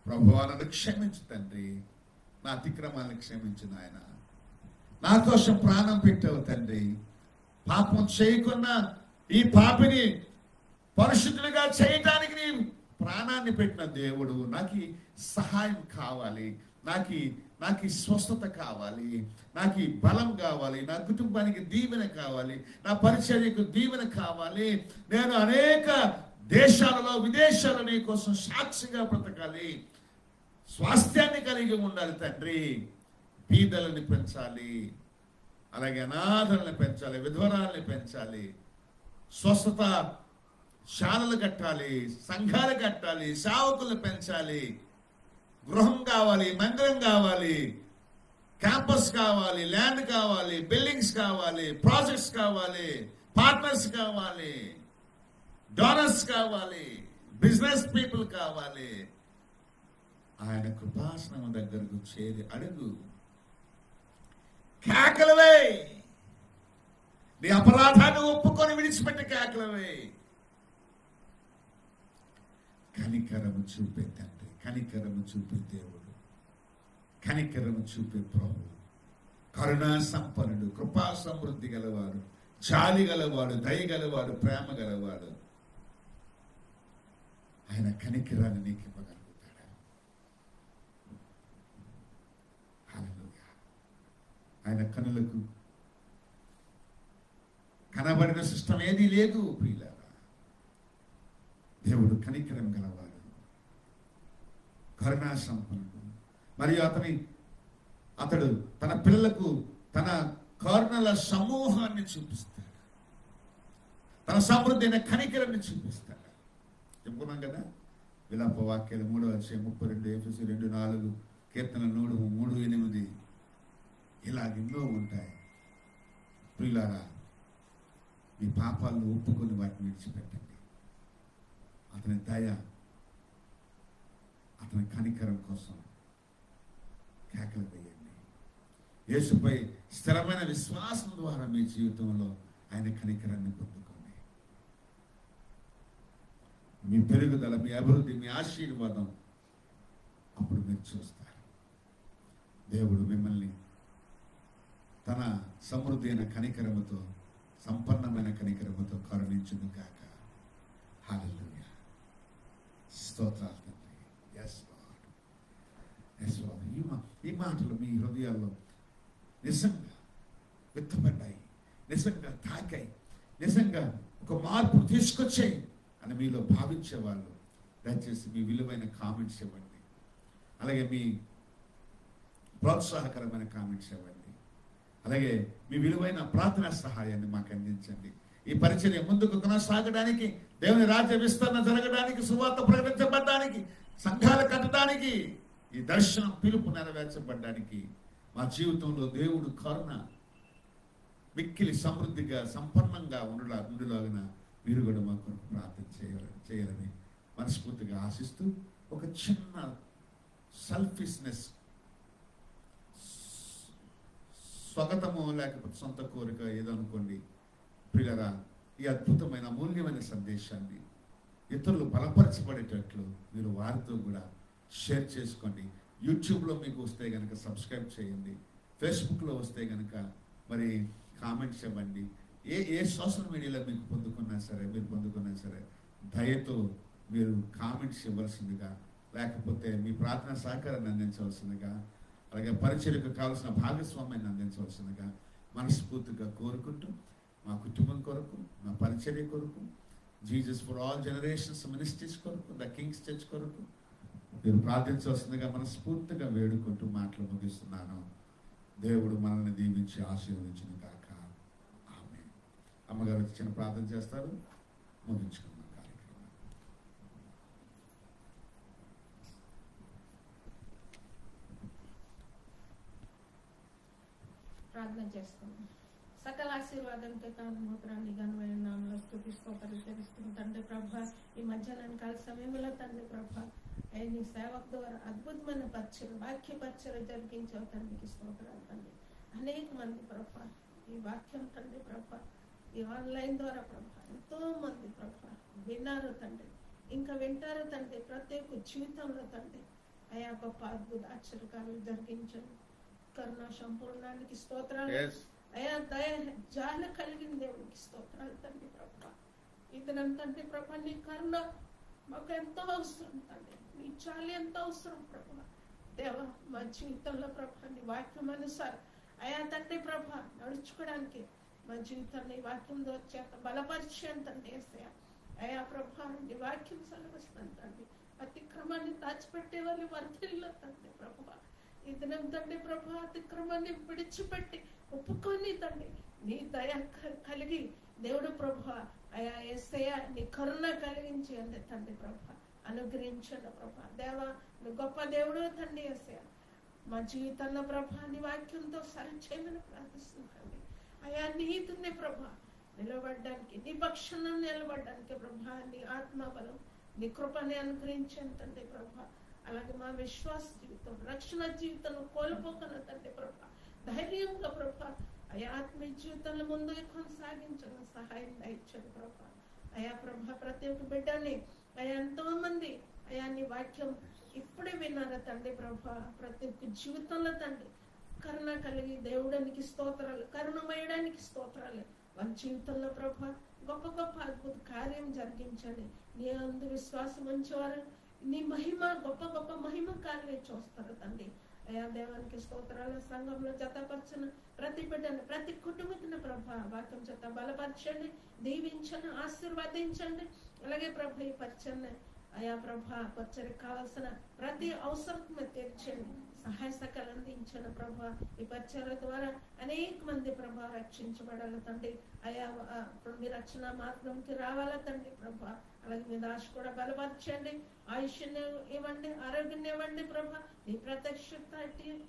ప్రభువా నన్ను క్షమించు తండ్రి, నా అతిక్రమాలను క్షమించు నాయన, నా కోసం ప్రాణం పెట్టావు తండ్రి, పాపం చేయకున్నా ఈ పాపిని పరిశుద్ధులుగా చేయటానికి నీ ప్రాణాన్ని పెట్టిన దేవుడు, నాకు సహాయం కావాలి, నాకు స్వస్థత కావాలి, నాకు బలం కావాలి, నా కుటుంబానికి దీవెన కావాలి, నా పరిచర్యకు దీవెన కావాలి, నేను అనేక దేశాలలో విదేశాలలో నీ కోసం సాక్షిగా బ్రతకాలి, స్వాస్థ్యాన్ని కలిగి ఉండాలి తండ్రి, బీదలని పెంచాలి, అలాగే అనాథలను పెంచాలి, విధవరాలని పెంచాలి, స్వస్థత శాలలు కట్టాలి, సంఘాలు కట్టాలి, సేవకులను పెంచాలి, గృహం కావాలి, మందిరం కావాలి, క్యాంపస్ కావాలి, ల్యాండ్ కావాలి, బిల్డింగ్స్ కావాలి, ప్రాజెక్ట్స్ కావాలి, పార్ట్నర్స్ కావాలి, డోనర్స్ కావాలి, బిజినెస్ పీపుల్ కావాలి. ఆయన కృపాసనం దగ్గరకు చేరి అడుగు, కేకలవే, నీ అపరాధాన్ని ఒప్పుకొని విడిచిపెట్టి కేకలవే. కనికరము చూపే తండ్రి, కనికరము చూపే దేవుడు, కనికరము చూపే ప్రభు, కరుణా సంపన్నుడు, కృపా సమృద్ధి గలవాడు, జాలి గలవాడు, దయ గలవాడు, ప్రేమ గలవాడు. ఆయన కనికరాన్ని నీకు ఇవ్వగలుగుతాడు. హల్లెలూయా. ఆయన కనులకు కనబడిన సిస్టం ఏదీ లేదు ప్రియులారా. దేవుడు కనికరం గలవాడు, కరుణా సంపన్నుడు. మరియు అతడు తన పిల్లలకు తన కరుణల సమూహాన్ని చూపిస్తాడు, తన సమృద్ధి అయిన కనికరాన్ని చూపిస్తాడు. చెప్పుకున్నాం కదా, విలాప వాక్యాలు 3:32, ఎఫెసీ 2:4, కీర్తన 3:8 ఇలాగెన్నో ఉంటాయి. ప్రియులారా, మీ పాపాలను ఒప్పుకొని వాటిని విడిచిపెట్టండి. అతని దయ, అతని కనికరం కోసం కేకలు వేయండి. యేసుపై స్థిరమైన విశ్వాసం ద్వారా మీ జీవితంలో ఆయన కనికరాన్ని పొందుకోండి. మీ పెరుగుదల, మీ అభివృద్ధి, మీ ఆశీర్వాదం అప్పుడు మీరు చూస్తారు. దేవుడు మిమ్మల్ని తన సమృద్ధి అయిన కనికరముతో, సంపన్నమైన కనికరముతో కరుణించును గాక. హల్లెలూయా. స్తోత్రాలు తండ్రి. yes Lord, yes Lord. ఈ మాటలు మీ హృదయాల్లో నిజంగా విత్తబడ్డాయి, నిజంగా తాకాయి, నిజంగా ఒక మార్పు తీసుకొచ్చాయి అని మీలో భావించేవాళ్ళు దయచేసి మీ విలువైన కామెంట్స్ ఇవ్వండి. అలాగే మీ ప్రోత్సాహకరమైన కామెంట్స్ ఇవ్వండి. అలాగే మీ విలువైన ప్రార్థనా సహాయాన్ని మాకు అందించండి. ఈ పరిచర్య ముందుకు కొనసాగడానికి, దేవుని రాజ్య విస్తరణ జరగడానికి, సువార్త ప్రకటించబడడానికి, సంఘాలు కట్టడానికి, ఈ దర్శనం పిలుపు నెరవేర్చబడడానికి మా జీవితంలో దేవుడు కరుణ మిక్కిలి సమృద్ధిగా సంపన్నంగా ఉండులాగిన మీరు కూడా మా కొరకు ప్రార్థన చేయాలని మనస్ఫూర్తిగా ఆశిస్తూ, ఒక చిన్న సెల్ఫిష్నెస్, స్వగతము లేకపోతే సొంత కోరిక ఏదో అనుకోండి ప్రియులారా, ఈ అద్భుతమైన అమూల్యమైన సందేశాన్ని ఇతరులు బలపరచబడేటట్లు మీరు వారితో కూడా షేర్ చేసుకోండి. యూట్యూబ్లో మీకు వస్తే కనుక సబ్స్క్రైబ్ చేయండి. ఫేస్బుక్లో వస్తే కనుక మరి కామెంట్స్ ఇవ్వండి. ఏ సోషల్ మీడియాలో మీరు పొందుకున్నా సరే దయతో మీరు కామెంట్స్ ఇవ్వాల్సిందిగా, లేకపోతే మీ ప్రార్థనా సహకారాన్ని అందించవలసిందిగా, అలాగే పరిచర్యకు కావాల్సిన భాగస్వామ్యాన్ని అందించవలసిందిగా మనస్ఫూర్తిగా కోరుకుంటూ, మా కుటుంబం కొరకు, మా పరిచర్య కొరకు, Jesus for all generations ministries కొరకు, ద కింగ్స్ చర్చ్ కొరకు మీరు ప్రార్థించవలసిందిగా మనస్ఫూర్తిగా వేడుకుంటూ మాటలు ముగిస్తున్నాను. దేవుడు మనల్ని దీవించి ఆశీర్వదించిన కాక. ఆమేన్. అమ్మగారు చిన్న ప్రార్థన చేస్తారు, ముగించుకుందాం కార్యక్రమం. ప్రార్థన చేసుకుందాం. సకల ఆశీర్వాదంతో కారణమోత్రాన్ని ఘనమైన నామలో స్తుతిస్తోత్రాలు తెలుస్తుంది తండ్రి ప్రభా. ఈ మధ్యాహ్నం కాల సమయంలో తండ్రి ప్రభా నీ సేవకు ద్వారా అద్భుతమైన పరిచయం, వాక్య పరిచయం జరిగించావు తండ్రికి స్తోత్రాలు తండ్రి. అనేక మంది ప్రభా ఈ వాక్యం తండ్రి ప్రభా ఈ ఆన్లైన్ ద్వారా ప్రభా ఎంతో మంది ప్రభా విన్నారు తండ్రి, ఇంకా వింటారు తండ్రి. ప్రతి ఒక్క జీవితంలో తండ్రి అయా గొప్ప అద్భుత ఆశ్చర్యకార్యాలు జరిగించండి. కరుణ సంపూర్ణానికి స్తోత్రాలు అయా. దయ జాల కలిగిన దేవునికి స్తోత్రాలు తండ్రి ప్రభా. ఇతనం తండ్రి ప్రభా నీ కరుణ మాకు ఎంతో అవసరం తండ్రి, నీ చాలి ఎంతో అవసరం ప్రభా. దేవ మా జీవితంలో ప్రభా నీ వాక్యం అనుసారం అయా తండ్రి ప్రభా నడుచుకోవడానికి మా జీవితాన్ని వాక్యం చేత బలపరిచాను తండ్రి. ఏసయ్య అయా ప్రభా నీ వాక్యం సెలవిస్తాను తండ్రి. అతిక్రమాన్ని దాచిపెట్టే వాళ్ళు వర్ధిల్లో తండ్రి ప్రభా. ఈ దినం తండ్రి ప్రభా అతిక్రమాన్ని విడిచిపెట్టి ఒప్పుకొని తండ్రి నీ దయ కలిగి దేవుడు ప్రభా అయా యేసయ్య నీ కరుణ కలిగించి అంది తండ్రి ప్రభా అనుగ్రహించండి ప్రభా. దేవా నువ్వు గొప్ప దేవుడు తండ్రి. యేసయ్య మా జీవితంలో ప్రభా నీ వాక్యంతో సరిచేయమని ప్రార్థిస్తుంది. అయా నీతిని ప్రభా నిలబడడానికి, నీ పక్షంలో నిలబడడానికి ప్రభా నీ ఆత్మబలం నీ కృపని అనుగ్రహించండి తండ్రి ప్రభా. అలాగే మా విశ్వాస జీవితం, రక్షణ జీవితంలో కోల్పోకన తండ్రి ప్రభా ధైర్యంగా ప్రభా అయా ఆత్మీయ జీవితంలో ముందుకు కొనసాగించడం సహాయం దయచండి ప్రభా. అయా ప్రభా ప్రతి ఒక్క బిడ్డని అయా ఎంతో మంది అయా నీ వాక్యం ఇప్పుడే విన్నారా తండ్రి ప్రభా. ప్రతి ఒక్క జీవితంలో తండ్రి కరుణ కలిగి దేవుడానికి స్తోత్రాలు, కరుణమయడానికి స్తోత్రాలు. వాళ్ళ జీవితంలో ప్రభా గొప్ప గొప్ప అద్భుత కార్యం జరిగించండి. నీ అందు విశ్వాసం ఉంచేవారు నీ మహిమ గొప్ప గొప్ప మహిమ కార్యాలు చూస్తారు తండ్రి. అయా దేవానికి స్తోత్రాలు. సంఘంలో జతపరచిన ప్రతి బిడ్డను, ప్రతి కుటుంబത്തിന് ప్రభా వాక్యం చేత బలపరచండి, దీవించండి, ఆశీర్వదించండి. అలాగే ప్రభా ఈ పరిచయం అయా ప్రభా పరిచయకు కావాల్సిన ప్రతి అవసరం తీర్చండి, సహాయ సహకారాలు అందించండి ప్రభా. ఈ పరిచయాల ద్వారా అనేక మంది ప్రభా రక్షించబడాలి తండ్రి. అయా మీ రక్షణ మార్గంకి రావాలా తండ్రి ప్రభా. అలాగే మీ దాశ కూడా బలపరచండి, ఆయుష్ని ఇవ్వండి, ఆరోగ్యాన్ని ఇవ్వండి ప్రభా. నీ ప్రత్యక్షత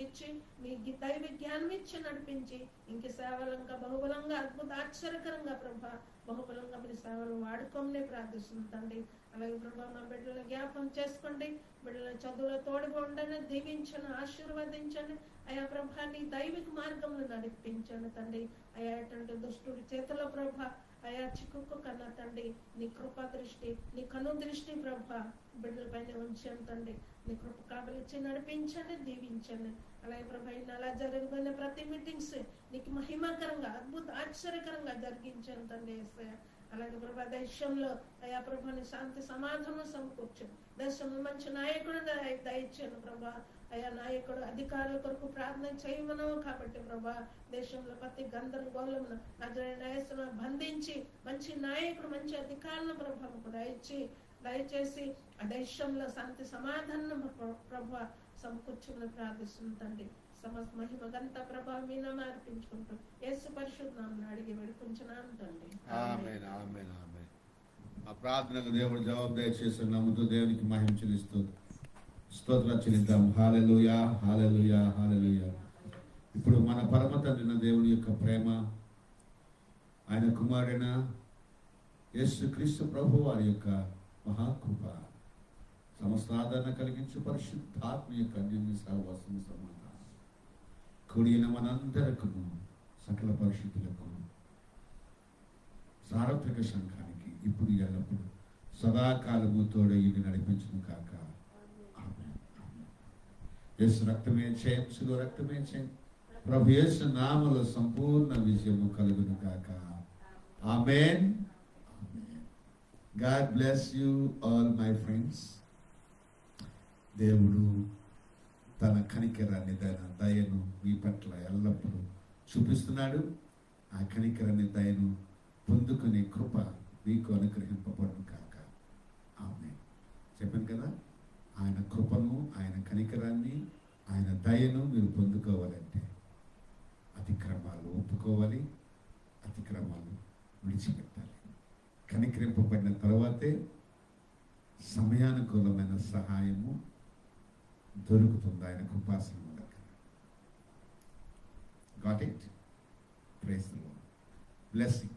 ఇచ్చి మీ దైవ జ్ఞానం ఇచ్చి నడిపించి ఇంక సేవలు ఇంకా బహుబలంగా అద్భుత ఆశ్చర్యకరంగా ప్రభా బహుబలంగా మీ సేవలు వాడుకోమని ప్రార్థిస్తుందండి. అలాగే ప్రభా మా బిడ్డలను జ్ఞాపకం చేసుకోండి, బిడ్డల చదువులో తోడుగా ఉండండి, దీవించండి, ఆశీర్వదించండి. అయా ప్రభా నీ దైవిక మార్గంలో నడిపించండి తండ్రి. అయా ఎటువంటి దుష్టుడి చేతిలో ప్రభా అయా చిక్కు కన్నా తండ్రి నీ కృపా దృష్టి, నీ కను దృష్టి ప్రభా బిడ్డల పైన ఉంచాను తండ్రి. నీ కృప కాబలిచ్చి నడిపించండి, దీవించండి. అలాగే ప్రభా అలా జరుగుతున్న ప్రతి మీటింగ్స్ నీకు మహిమకరంగా అద్భుత ఆశ్చర్యకరంగా జరిగించాను తండ్రి. యేసయ్య అలాగే ప్రభా దేశంలో అయా ప్రభాని శాంతి సమాధానం సమకూర్చు, దేశంలో మంచి నాయకుడు దయచాను ప్రభా. అయా నాయకుడు అధికారుల కొరకు ప్రార్థన చేయమను కాబట్టి ప్రభా దేశంలో ప్రతి గందరగోళమును నజరేయుని బంధించి మంచి నాయకుడు, మంచి అధికారులను ప్రభావం కూడా దయచేసి ఆ దేశంలో శాంతి సమాధానం ప్రభా సమకూర్చుమని ప్రార్థిస్తుందండి. సమస్త మహిమ గంత ప్రభావం మీ నామ అర్పించుకుంటూ యేసు పరిశుద్ధ నామమున అడిగి వేడుకుంటున్నాను తండ్రి. ఆమేన్, ఆమేన్, ఆమేన్. ఆ ప్రార్థనకు దేవుడు జవాబు దయచేసి నమ్ముతూ దేవునికి మహిమ చెల్లిస్తూ స్తోత్రం చెల్లిద్దాం. హల్లెలూయా, హల్లెలూయా, హల్లెలూయా. ఇప్పుడు మన పరమ తండ్రి దేవుని యొక్క ప్రేమ, ఆయన కుమారుడైన యేసుక్రీస్తు ప్రభు వారి యొక్క మహాకృప, సమస్త ఆదరణ కలిగించు పరిశుద్ధాత్మ యొక్క అన్యోన్య సహవాసం సమాధానం కూడిన మనందరకు సకల పరిశుద్ధులకు సార్వత్రిక సంఘానికి ఇప్పుడు ఎల్లప్పుడు సదాకాలము తోడయ్యి నడిపించును కాక. ఆమేన్. యేసు రక్తమే చేయం, శిలువ రక్తమే చేయం. ప్రభు యేసు నామములో సంపూర్ణ విజయము కలుగును కాక. ఆమేన్. God bless you all my friends. దేవుడు తన కనికరాన్ని, దయను మీ పట్ల ఎల్లప్పుడూ చూపిస్తున్నాడు. ఆ కనికరాన్ని, దయను పొందుకునే కృప మీకు అనుగ్రహింపబడును కాక. ఆమేన్. చెప్పాను కదా, ఆయన కృపను, ఆయన కనికరాన్ని, ఆయన దయను మీరు పొందుకోవాలంటే అతిక్రమాలు ఒప్పుకోవాలి, అతిక్రమాలు విడిచిపెట్టాలి. కనికరింపబడిన తర్వాతే సమయానుకూలమైన సహాయము దొరుకుతుంది ఆయన కృపాసనం దగ్గర. Got it? Praise the lord. Blessing.